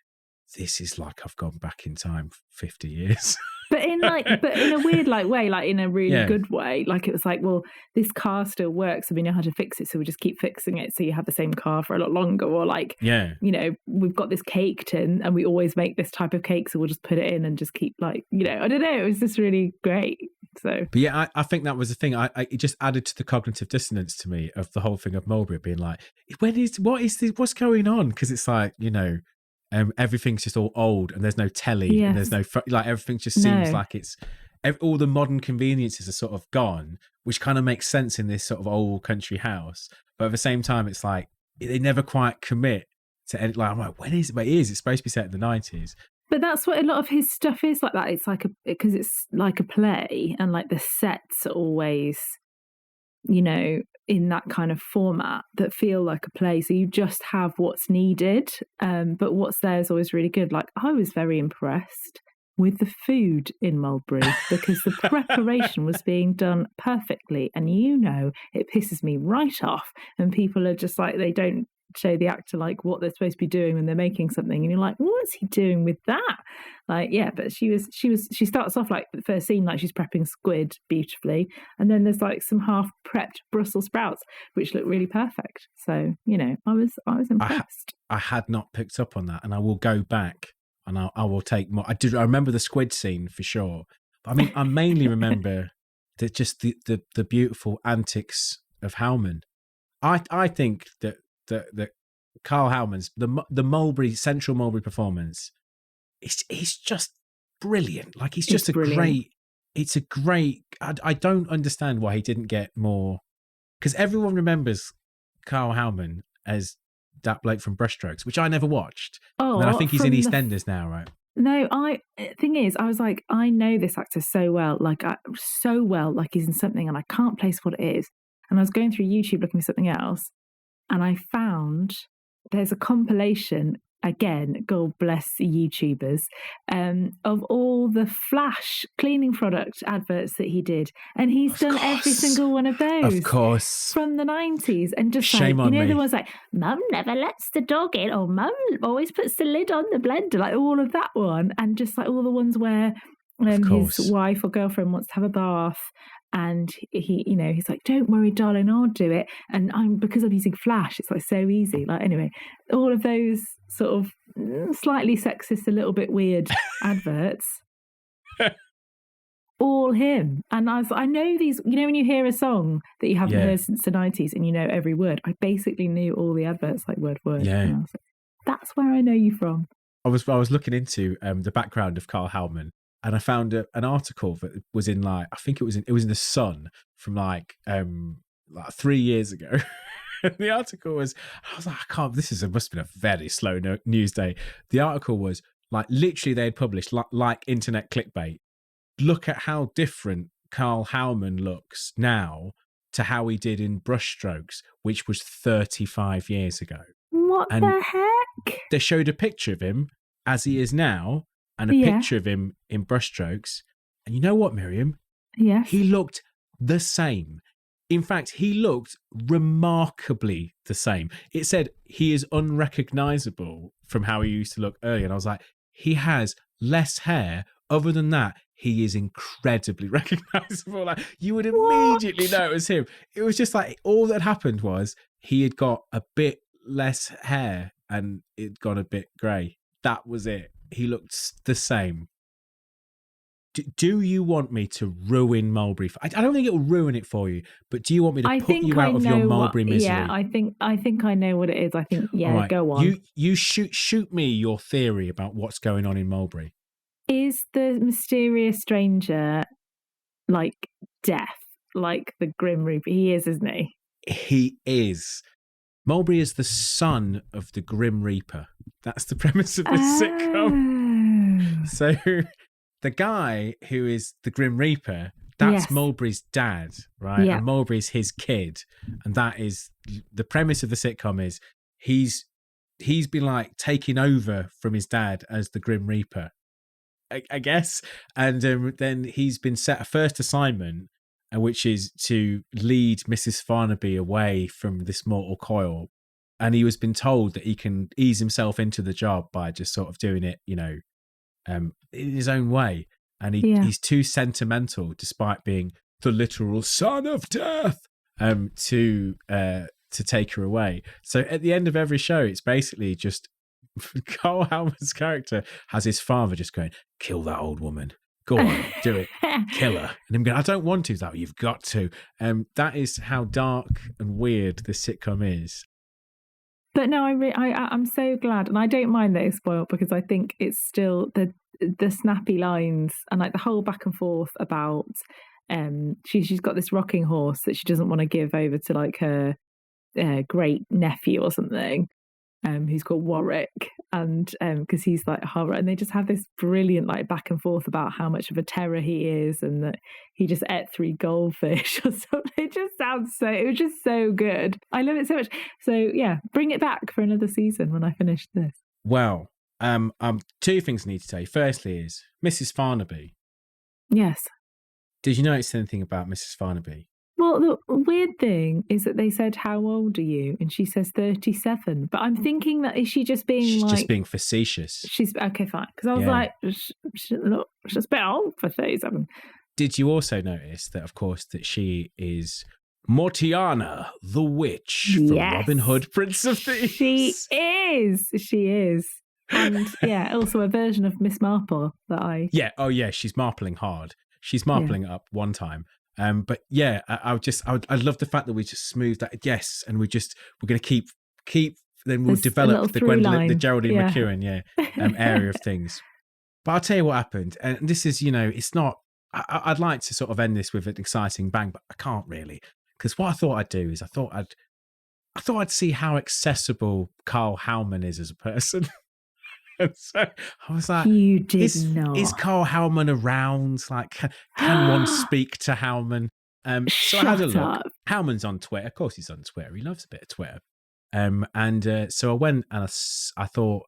this is like I've gone back in time 50 years. But in a weird way, like in a really good way. Like, it was like, well, this car still works, so we know how to fix it, so we just keep fixing it, so you have the same car for a lot longer. Or like, we've got this cake tin and we always make this type of cake, so we'll just put it in and just keep I don't know. It was just really great. So, but I think that was the thing. It just added to the cognitive dissonance to me of the whole thing of Mulberry being like, what's going on? Because it's like, everything's just all old, and there's no telly, and there's no everything just seems like it's all the modern conveniences are sort of gone, which kind of makes sense in this sort of old country house. But at the same time, it's like they never quite commit to any. Like, I'm like, when is it? But it is. It's supposed to be set in the 90s. But that's what a lot of his stuff is like. That it's like because it's like a play, and like the sets are always, in that kind of format that feel like a play. So you just have what's needed, but what's there is always really good. Like, I was very impressed with the food in Mulberry because the preparation was being done perfectly. And it pisses me right off. And people are just like, they don't show the actor like what they're supposed to be doing when they're making something, and you're like, what's he doing with that? But she starts off like the first scene, like she's prepping squid beautifully, and then there's like some half prepped Brussels sprouts which look really perfect. So I was impressed. I had not picked up on that, and I will go back and I will take more. I remember the squid scene for sure, but I mean, I mainly remember just the beautiful antics of Howman. I think that Karl Howman's the Central Mulberry performance, it's just brilliant. Like, it's just it's a great. I don't understand why he didn't get more, because everyone remembers Karl Howman as that bloke from Brushstrokes, which I never watched. And I think he's in EastEnders now, right? No, thing is, I was like, I know this actor so well, like he's in something, and I can't place what it is. And I was going through YouTube looking for something else, and I found there's a compilation again, God bless YouTubers, of all the Flash cleaning product adverts that he did. And he's done every single one of those. Of course. From the 90s. And just Shame like, on me. the ones like, Mum never lets the dog in, or Mum always puts the lid on the blender, like all of that one. And just like all the ones where his wife or girlfriend wants to have a bath. And he, he's like, don't worry, darling, I'll do it. And because I'm using Flash, it's like so easy. Like, anyway, all of those sort of slightly sexist, a little bit weird adverts, all him. And I know these, when you hear a song that you haven't heard since the 90s and you know every word, I basically knew all the adverts, like word for word. Yeah. And I was like, that's where I know you from. I was looking into the background of Karl Howman. And I found an article that was in I think it was in the Sun from like 3 years ago. And the article was, I was like, must have been a very slow news day. The article was like, literally they had published like internet clickbait. Look at how different Karl Howman looks now to how he did in Brushstrokes, which was 35 years ago. What the heck? They showed a picture of him as he is now, and a picture of him in Brushstrokes. And you know what, Miriam? Yes. He looked the same. In fact, he looked remarkably the same. It said he is unrecognizable from how he used to look earlier. And I was like, he has less hair. Other than that, he is incredibly recognizable. Like, you would immediately know it was him. It was just like, all that happened was he had got a bit less hair and it got a bit grey. That was it. He looked the same. Do you want me to ruin Mulberry? I don't think it will ruin it for you, but do you want me to put you out of your Mulberry misery? Yeah, I think I know what it is. I think, right. Go on. You shoot me your theory about what's going on in Mulberry. Is the mysterious stranger like death, like the Grim Reaper? He is, isn't he? He is. Mulberry is the son of the Grim Reaper. That's the premise of this sitcom. So the guy who is the Grim Reaper, that's Mulberry's dad, right? Yeah. And Mulberry's his kid. And that is the premise of the sitcom is he's been like taking over from his dad as the Grim Reaper, I guess. And then he's been set a first assignment, which is to lead Mrs. Farnaby away from this mortal coil. And he was been told that he can ease himself into the job by just sort of doing it, in his own way. And he's too sentimental, despite being the literal son of death, to take her away. So at the end of every show, it's basically just Karl Howman's character has his father just going, kill that old woman. Go on, do it. Kill her. And him going, I don't want to, though. You've got to. That is how dark and weird this sitcom is. But no, I'm so glad. And I don't mind that it's spoiled because I think it's still the snappy lines and like the whole back and forth about she's got this rocking horse that she doesn't want to give over to like her great nephew or something. Who's called Warwick, and because he's like horror, and they just have this brilliant like back and forth about how much of a terror he is, and that he just ate 3 goldfish or something. It was just so good. I love it so much. So yeah, bring it back for another season when I finish this. Well, 2 things I need to tell you. Firstly is Mrs. Farnaby. Yes. Did you notice anything about Mrs. Farnaby? Well, the weird thing is that they said, how old are you? And she says 37. But I'm thinking that is she just being she's just being facetious. She's okay, fine. Because I was like, she's a bit old for 37. Did you also notice that, of course, that she is Mortiana, the witch from Robin Hood, Prince of Thieves? She is. And also a version of Miss Marple that I... Yeah, she's marpling hard. She's marpling up one time. But yeah, I love the fact that we just smoothed that. Yes, and we're going to keep. Then we'll develop the Gwendolyn, the Geraldine McEwen, area of things. But I'll tell you what happened, and this is, it's not. I'd like to sort of end this with an exciting bang, but I can't really, because what I thought I'd do is I thought I'd see how accessible Karl Howman is as a person. And so I was like, is Karl Howman around? Like, can one speak to Howman? So I had a look. Howman's on Twitter. Of course he's on Twitter. He loves a bit of Twitter. So I went and I thought,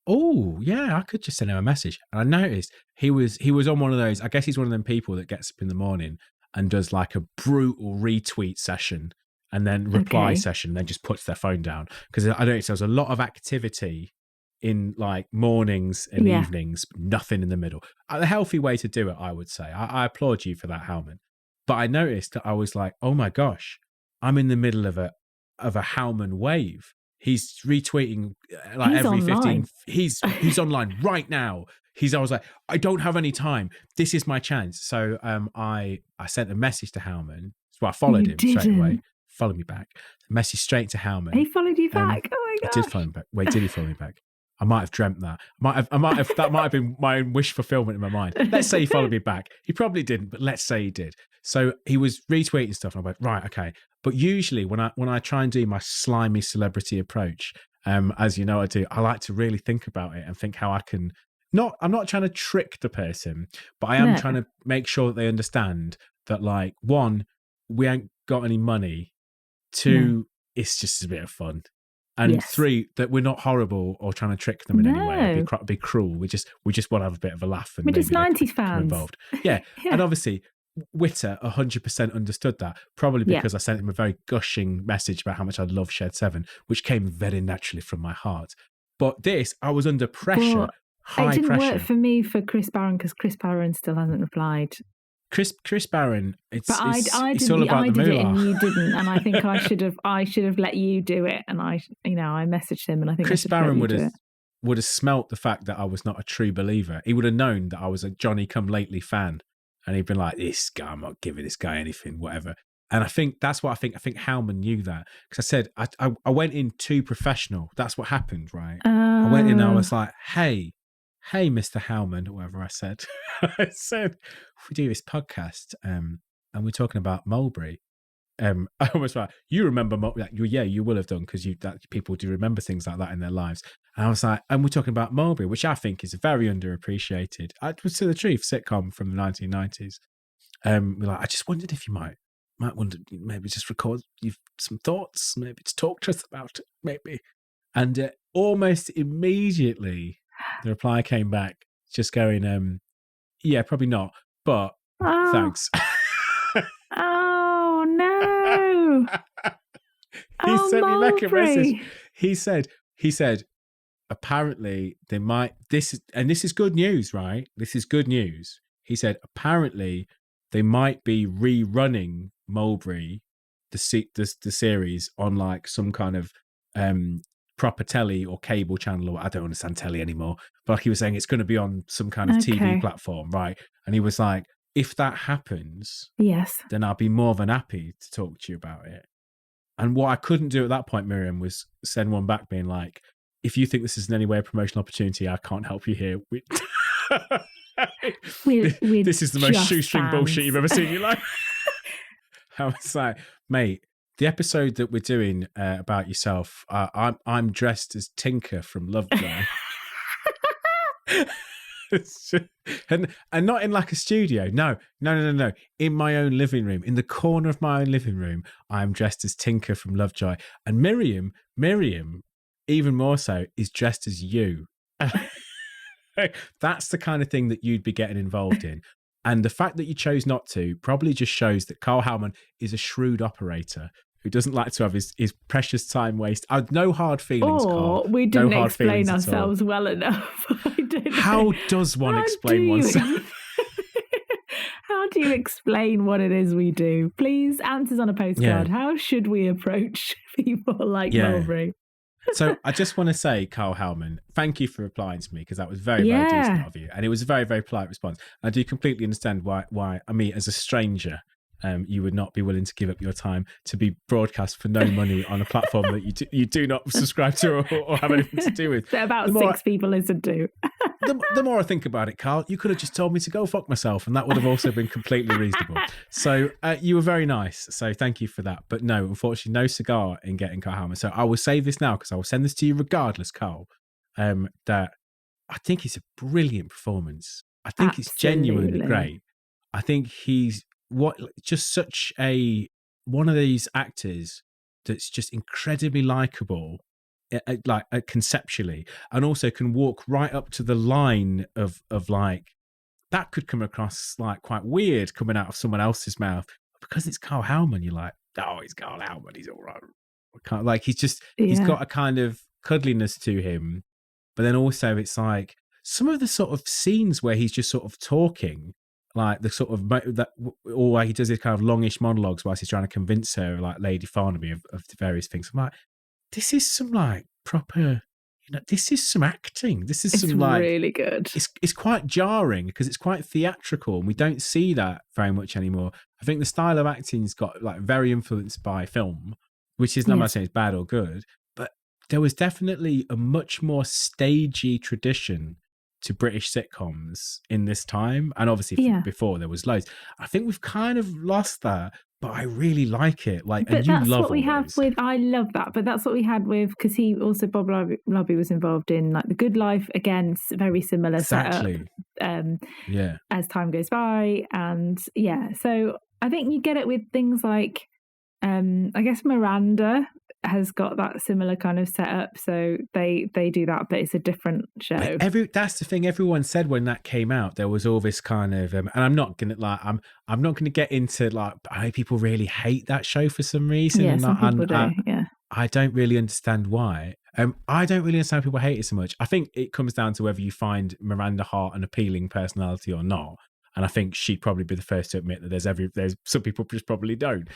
oh yeah, I could just send him a message. And I noticed he was on one of those. I guess he's one of them people that gets up in the morning and does like a brutal retweet session and then reply session, and then just puts their phone down. Because I noticed there was a lot of activity in like mornings and evenings, nothing in the middle. A healthy way to do it, I would say. I applaud you for that, Howman. But I noticed that I was like, oh my gosh, I'm in the middle of a Howman wave. He's retweeting like He's every online. 15. He's online right now. I was like, I don't have any time. This is my chance. So I sent a message to Howman. So I followed him straight away. Follow me back. Message straight to Howman. He followed you back. Oh my gosh. I did follow him back. Wait, did he follow me back? I might have dreamt that. That might have been my own wish fulfillment in my mind. Let's say he followed me back. He probably didn't, but let's say he did. So he was retweeting stuff, and I'm like, right, okay. But usually when I try and do my slimy celebrity approach, as you know I do, I like to really think about it and think how I can I'm not trying to trick the person, but I am trying to make sure that they understand that, like, one, we ain't got any money. Two, it's just a bit of fun. And three, that we're not horrible or trying to trick them in any way. It'd be cruel. We just want to have a bit of a laugh. And we're just 90s fans involved. Yeah. And obviously, Witter 100% understood that, probably because I sent him a very gushing message about how much I love Shed 7, which came very naturally from my heart. But this, I was under pressure, high pressure. It didn't work for me for Chris Barron, because Chris Barron still hasn't replied. Chris Barron, it's all about I the moolah. I did it and you didn't, and I think I should have let you do it. And I messaged him, and I think Chris Barron would have smelt the fact that I was not a true believer. He would have known that I was a Johnny Come Lately fan, and he'd been like, "This guy, I'm not giving this guy anything, whatever." And I think that's what I think. I think Howman knew that, because I said I went in too professional. That's what happened, right? I went in and I was like, "Hey, Mr. Howman," or whatever I said. I said, we do this podcast, and we're talking about Mulberry. I was like, you remember Mulberry? Yeah, you will have done, because people do remember things like that in their lives. And I was like, and we're talking about Mulberry, which I think is very underappreciated. To tell the truth, sitcom from the 1990s. We're like, I just wondered if you might want to maybe just record some thoughts, maybe to talk to us about it, maybe. And almost immediately, the reply came back, just going, yeah, probably not, but thanks. Oh no! He sent me back a message. He said, apparently they might. This is good news, right? This is good news. He said apparently they might be rerunning Mulberry, the series, on like some kind of proper telly or cable channel, or I don't understand telly anymore, but like he was saying, it's going to be on some kind of TV platform, right? And he was like, if that happens, then I'll be more than happy to talk to you about it. And what I couldn't do at that point, Miriam, was send one back being like, if you think this is in any way a promotional opportunity, I can't help you here. This is the most shoestring bullshit you've ever seen in your life. I was like, mate, the episode that we're doing about yourself, I'm dressed as Tinker from Lovejoy. and not in like a studio. No. In my own living room, in the corner of my own living room, I'm dressed as Tinker from Lovejoy. And Miriam, even more so, is dressed as you. That's the kind of thing that you'd be getting involved in. And the fact that you chose not to probably just shows that Karl Howman is a shrewd operator who doesn't like to have his precious time waste. No hard feelings, Karl. We didn't explain ourselves well enough. How does one explain oneself? How do you explain what it is we do? Please, answers on a postcard. Yeah. How should we approach people like Mulberry? So I just want to say, Karl Howman, thank you for replying to me, because that was very, very decent of you. And it was a very, very polite response. And I do completely understand why, I mean, as a stranger, you would not be willing to give up your time to be broadcast for no money on a platform that you do not subscribe to or have anything to do with. That about 6 people listen to. The more I think about it, Karl, you could have just told me to go fuck myself, and that would have also been completely reasonable. So you were very nice. So thank you for that. But no, unfortunately, no cigar in getting Karl Howman. So I will save this now, because I will send this to you regardless, Karl. That I think it's a brilliant performance. I think it's genuinely great. I think he's just such one of these actors that's just incredibly likable conceptually, and also can walk right up to the line of like, that could come across like quite weird coming out of someone else's mouth. Because it's Karl Howman, you're like, oh, he's Karl Howman, he's all right. Like, he's got a kind of cuddliness to him. But then also it's like some of the sort of scenes where he's just sort of talking, like the sort of that, or like he does his kind of longish monologues whilst he's trying to convince her, like Lady Farnaby, of the various things. I'm like, this is some like proper, this is some acting. This is some like really good. It's quite jarring because it's quite theatrical, and we don't see that very much anymore. I think the style of acting's got like very influenced by film, which is, I'm not saying it's bad or good, but there was definitely a much more stagey tradition to British sitcoms in this time, and obviously before there was loads. I think we've kind of lost that, but I really like it. Like, but and you that's love what we have those. with. I love that, but that's what we had with, because he also, Bob Lobby was involved in like The Good Life, again, very similar setup. As time goes by, and so I think you get it with things like, I guess Miranda has got that similar kind of setup, so they do that, but it's a different show. That's the thing. Everyone said when that came out, there was all this kind of, and I'm not gonna I'm not gonna get into like, I know people really hate that show for some reason. Yeah, some people do. I don't really understand why. I don't really understand people hate it so much. I think it comes down to whether you find Miranda Hart an appealing personality or not. And I think she'd probably be the first to admit that there's some people just probably don't.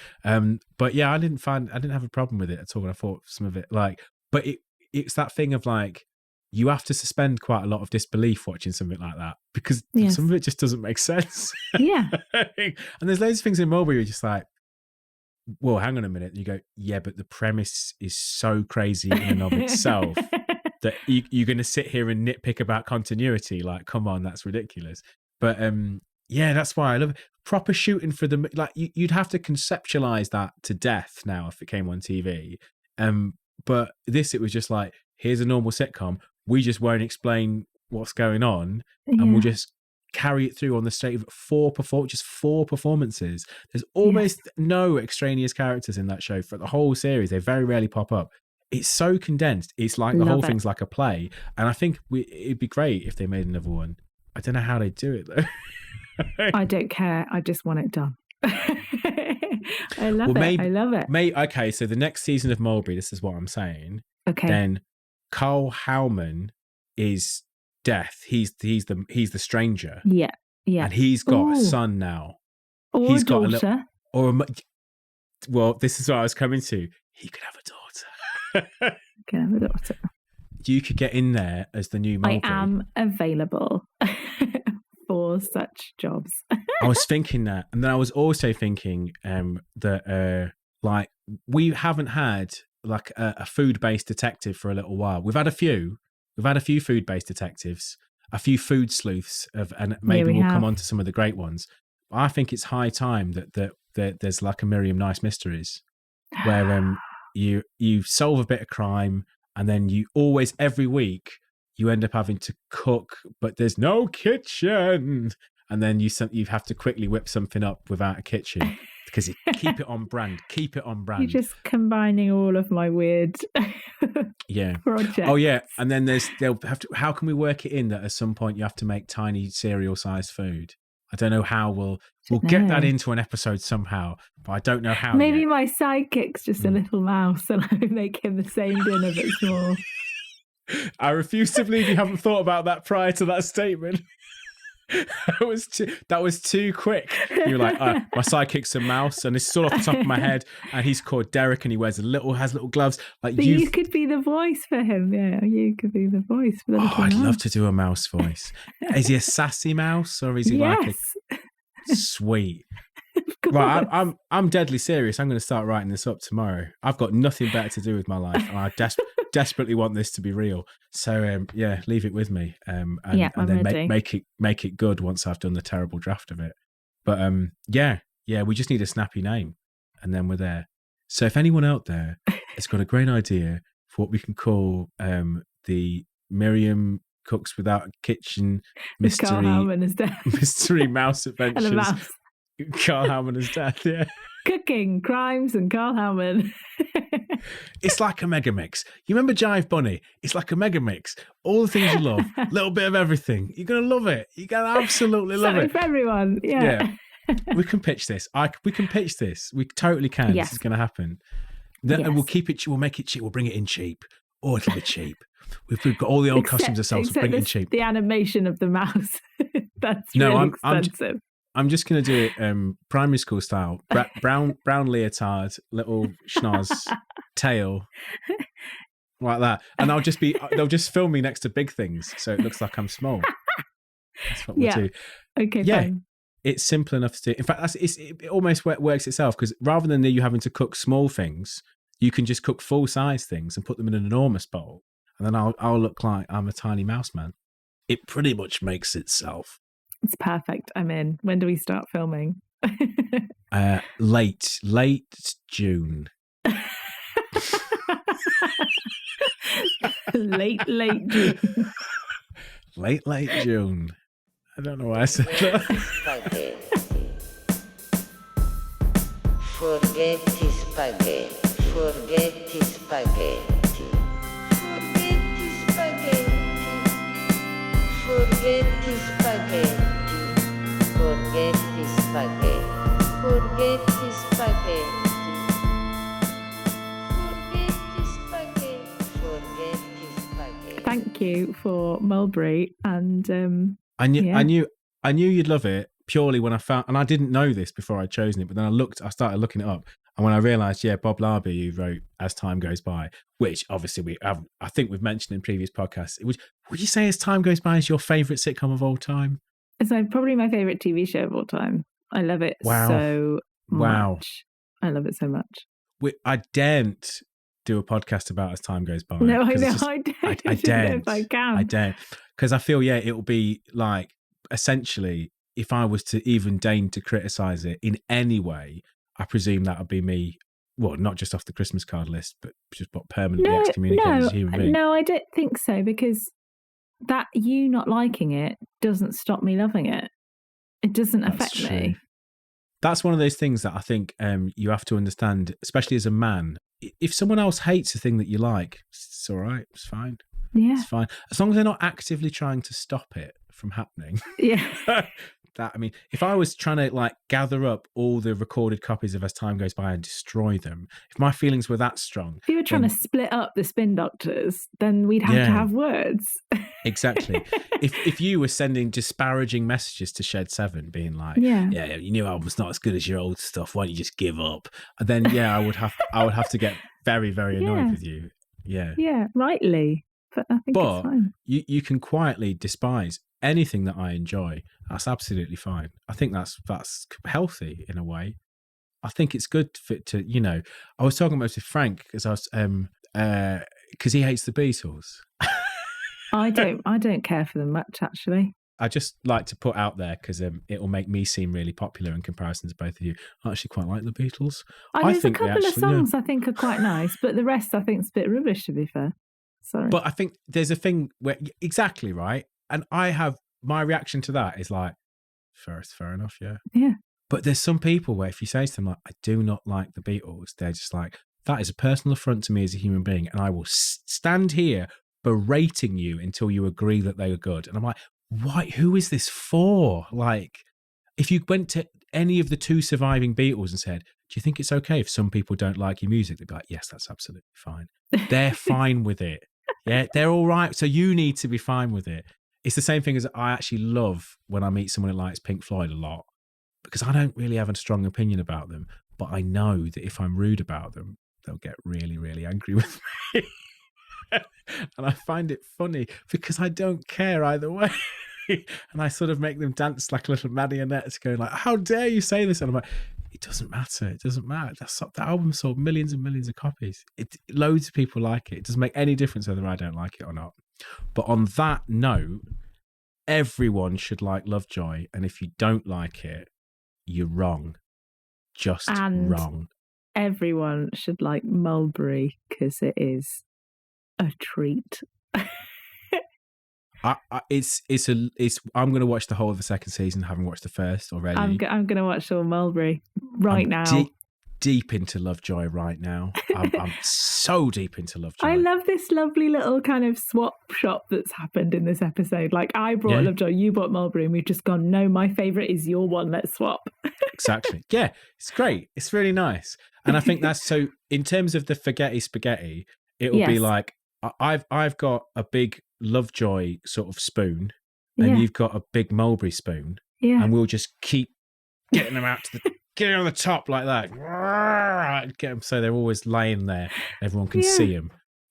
But yeah, I didn't have a problem with it at all. I thought some of it but it's that thing of like, you have to suspend quite a lot of disbelief watching something like that, because some of it just doesn't make sense. Yeah. And there's loads of things in Mulberry where you're just like, well, hang on a minute. And you go, yeah, but the premise is so crazy in and of itself that you're going to sit here and nitpick about continuity. Like, come on, that's ridiculous. But that's why I love it. Proper shooting for the, like, you'd have to conceptualize that to death now if it came on TV. But it was just like, here's a normal sitcom. We just won't explain what's going on, and we'll just carry it through on the stage of four performances. There's almost no extraneous characters in that show for the whole series. They very rarely pop up. It's so condensed. It's like the whole thing's like a play. And I think it'd be great if they made another one. I don't know how they do it though. I don't care. I just want it done. I love it. I love it. Okay, so the next season of Mulberry, this is what I'm saying. Okay. Then Karl Howman is Death. He's the stranger. Yeah. Yeah. And he's got a son now. Or he's a daughter. Well, this is what I was coming to. He could have a daughter. Can have a daughter. You could get in there as the new Mulberry. I am available for such jobs. I was thinking that, and then I was also thinking that like, we haven't had like a food-based detective for a little while. We've had a few food-based detectives, a few food sleuths, and maybe we'll come on to some of the great ones. But I think it's high time that there's like a Miriam Nice Mysteries, where you solve a bit of crime, and then you always, every week, you end up having to cook, but there's no kitchen. And then you have to quickly whip something up without a kitchen, because you keep it on brand. You're just combining all of my weird projects. Oh yeah. And then they'll have to, how can we work it in that at some point you have to make tiny cereal sized food? I don't know how we'll get that into an episode somehow, but I don't know how. Maybe my sidekick's just a little mouse, and I make him the same dinner but small. I refuse to believe you haven't thought about that prior to that statement. That was too quick. You were like, my sidekick's a mouse, and it's all off the top of my head, and he's called Derek, and he has little gloves. Like, but you could be the voice for him. Yeah, you could be the voice for the little I'd mouse. love to do a mouse voice. Is he a sassy mouse, or is he like a sweet? Right, I'm deadly serious. I'm going to start writing this up tomorrow. I've got nothing better to do with my life, and I desperately want this to be real. So leave it with me, and then make it good once I've done the terrible draft of it. But we just need a snappy name, and then we're there. So if anyone out there has got a great idea for what we can call the Miriam Cooks Without a Kitchen mystery, Karl Howman is death. Mystery mouse adventures. And a mouse. Karl Howman is death. Yeah. Cooking, crimes, and Karl Howman. It's like a mega mix. You remember Jive Bunny? It's like a mega mix. All the things you love, a little bit of everything. You're gonna love it. You're gonna absolutely love it. For everyone. Yeah. We can pitch this. We can pitch this. We totally can. Yes. This is gonna happen. And we'll keep it. We'll make it cheap. We'll bring it in cheap. Oh, it'll be cheap. We've got all the old costumes ourselves. We'll bring it in cheap. The animation of the mouse. That's really expensive. I'm just going to do it primary school style. Brown leotard, little schnoz, tail, like that. And they'll just film me next to big things, so it looks like I'm small. That's what we'll do. Okay, yeah. fine. It's simple enough to do. In fact, it almost works itself, because rather than you having to cook small things, you can just cook full-size things and put them in an enormous bowl. And then I'll look like I'm a tiny mouse man. It pretty much makes itself. It's perfect. I'm in. When do we start filming? Late June. late June. Late June. I don't know why I said that. Forgetti spaghetti. Forgetti spaghetti. Forgetti spaghetti. Forgetti spaghetti. Forgetti spaghetti. Forgetti spaghetti. Thank you for Mulberry, and I knew you'd love it purely when I found, and I didn't know this before I'd chosen it, but then I started looking it up, and when I realised, Bob Larby, who wrote As Time Goes By, which obviously I think we've mentioned in previous podcasts. Would you say As Time Goes By is your favourite sitcom of all time? It's probably my favourite TV show of all time. I love it so much. I love it so much. I daren't do a podcast about As Time Goes By. No, I know. I daren't. If I can. I daren't. Because I feel, it will be like, essentially, if I was to even deign to criticise it in any way, I presume that would be me. Well, not just off the Christmas card list, but just permanently excommunicated as a human being. No, I don't think so, because that you not liking it doesn't stop me loving it. It doesn't affect me. That's one of those things that I think you have to understand, especially as a man. If someone else hates a thing that you like, it's all right. It's fine. Yeah. It's fine. As long as they're not actively trying to stop it from happening. Yeah. If I was trying to gather up all the recorded copies of As Time Goes By and destroy them, if my feelings were that strong. If you were trying to split up the Spin Doctors, then we'd have to have words. Exactly. If you were sending disparaging messages to Shed 7 being like, yeah, your new album's not as good as your old stuff, why don't you just give up? And then I would have to get very, very annoyed with you. Yeah. Yeah, rightly. But I think it's fine. You can quietly despise anything that I enjoy. That's absolutely fine. I think that's healthy in a way. I think it's good to I was talking about this with Frank because he hates the Beatles. I don't care for them much, actually. I just like to put out there because it will make me seem really popular in comparison to both of you. I actually quite like the Beatles. There's a couple of songs I think are quite nice, but the rest I think is a bit rubbish, to be fair. Sorry. But I think there's a thing where exactly right, and my reaction to that is like, fair enough, yeah. Yeah. But there's some people where if you say to them I do not like the Beatles, they're just like, that is a personal affront to me as a human being, and I will stand here berating you until you agree that they are good. And I'm like, why? Who is this for? If you went to any of the two surviving Beatles and said, do you think it's okay if some people don't like your music? They'd be like, yes, that's absolutely fine. They're fine with it. Yeah, they're all right. So you need to be fine with it. It's the same thing as I actually love when I meet someone who likes Pink Floyd a lot, because I don't really have a strong opinion about them, but I know that if I'm rude about them, they'll get really, really angry with me. And I find it funny because I don't care either way. And I sort of make them dance like little marionettes going like, how dare you say this? And I'm like, it doesn't matter. It doesn't matter. That album sold millions and millions of copies. Loads of people like it. It doesn't make any difference whether I don't like it or not. But on that note, everyone should like Lovejoy. And if you don't like it, you're wrong. Just wrong. Everyone should like Mulberry because it is a treat. I'm going to watch the whole of the second season. Haven't watched the first already. I'm going to watch all Mulberry now. deep into Lovejoy right now. I'm so deep into Lovejoy. I love this lovely little kind of swap shop that's happened in this episode. Like, I brought Lovejoy, you brought Mulberry, and we've just gone, no, my favourite is your one, let's swap. Exactly. Yeah, it's great. It's really nice. And I think that's so, in terms of the forgetty spaghetti, it will be like, I've got a big Lovejoy sort of spoon, and you've got a big Mulberry spoon, and we'll just keep getting them out to the... Get it on the top like that. Get them so they're always laying there. Everyone can see them.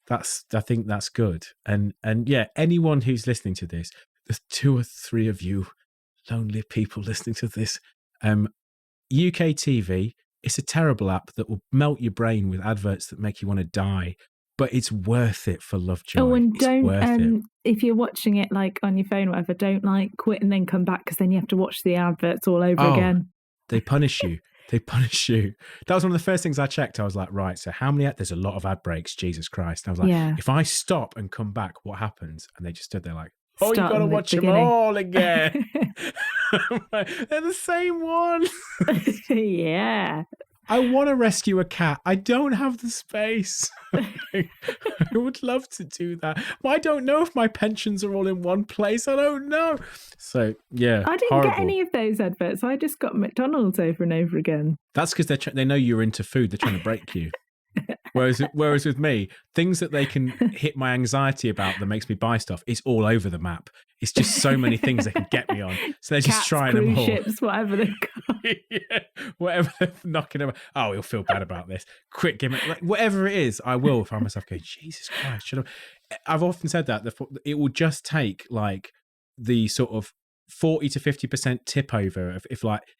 I think that's good. And yeah, anyone who's listening to this, there's 2 or 3 of you lonely people listening to this. UK TV, it's a terrible app that will melt your brain with adverts that make you want to die. But it's worth it for Lovejoy. Oh, and don't, if you're watching it like on your phone or whatever, don't like quit and then come back, because then you have to watch the adverts all over again. They punish you. They punish you. That was one of the first things I checked. I was like, right, so how many... There's a lot of ad breaks, Jesus Christ. And I was like, if I stop and come back, what happens? And they just stood there like, you've got to watch them all again. They're the same one. Yeah. I want to rescue a cat. I don't have the space. I would love to do that. But I don't know if my pensions are all in one place. I don't know. So, yeah. I didn't get any of those adverts. I just got McDonald's over and over again. That's because they know you're into food. They're trying to break you. Whereas with me, things that they can hit my anxiety about that makes me buy stuff, it's all over the map. It's just so many things they can get me on. So they're just trying them all. Ships, whatever they've got. Whatever they're knocking about. Oh, he'll feel bad about this. Quick, give me... Like, whatever it is, I will find myself going, Jesus Christ. I've often said that. It will just take like the sort of 40 to 50% tip over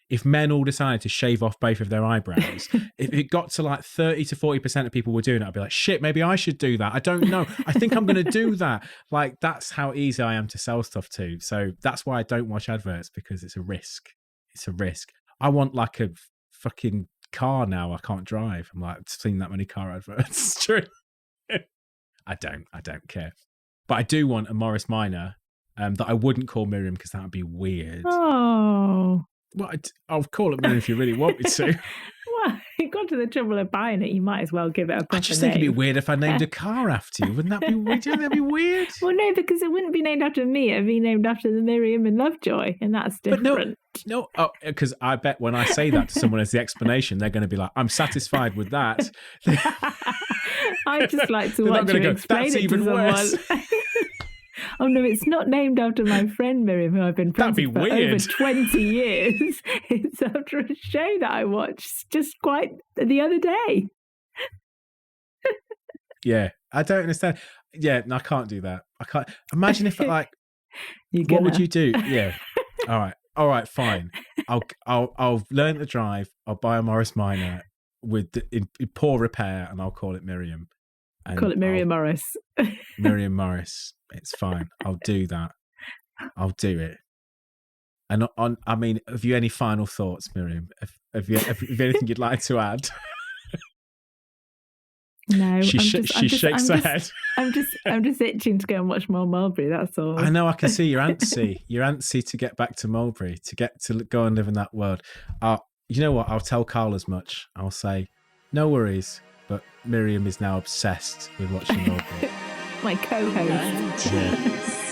if men all decided to shave off both of their eyebrows. If it got to like 30 to 40% of people were doing it, I'd be like, shit, maybe I should do that. I don't know. I think I'm going to do that. Like, that's how easy I am to sell stuff to. So that's why I don't watch adverts, because it's a risk. It's a risk. I want like a fucking car now. I can't drive. I'm like, I've seen that many car adverts. It's true. I don't care. But I do want a Morris Minor. That I wouldn't call Miriam, because that would be weird. Oh. Well, I'll call it Miriam if you really want me to. Well, you got to the trouble of buying it, you might as well give it a proper I just think it'd be weird if I named a car after you. Wouldn't that be weird? Do you think that'd be weird? Well, no, because it wouldn't be named after me. It'd be named after the Miriam and Lovejoy, and that's different. But no, because I bet when I say that to someone as the explanation, they're going to be like, I'm satisfied with that. I just like to watch you explain it to someone. Oh, no, it's not named after my friend Miriam, who I've been friends with for over 20 years. It's after a show that I watched just quite the other day. Yeah, I don't understand. Yeah, no, I can't do that. I can't. Imagine if, like, what would you do? Yeah. All right, fine. I'll learn to drive. I'll buy a Morris Minor in poor repair, and I'll call it Miriam. Call it Miriam Morris. Miriam Morris. It's fine. I'll do that. I'll do it. And I mean, have you any final thoughts, Miriam? Have you anything you'd like to add? No. She shakes her head. I'm just itching to go and watch more Mulberry. That's all. I know. I can see you're antsy. You're antsy to get back to Mulberry, to go and live in that world. You know what? I'll tell Karl as much. I'll say, no worries. But Miriam is now obsessed with watching Mulberry. My co-host. Yeah.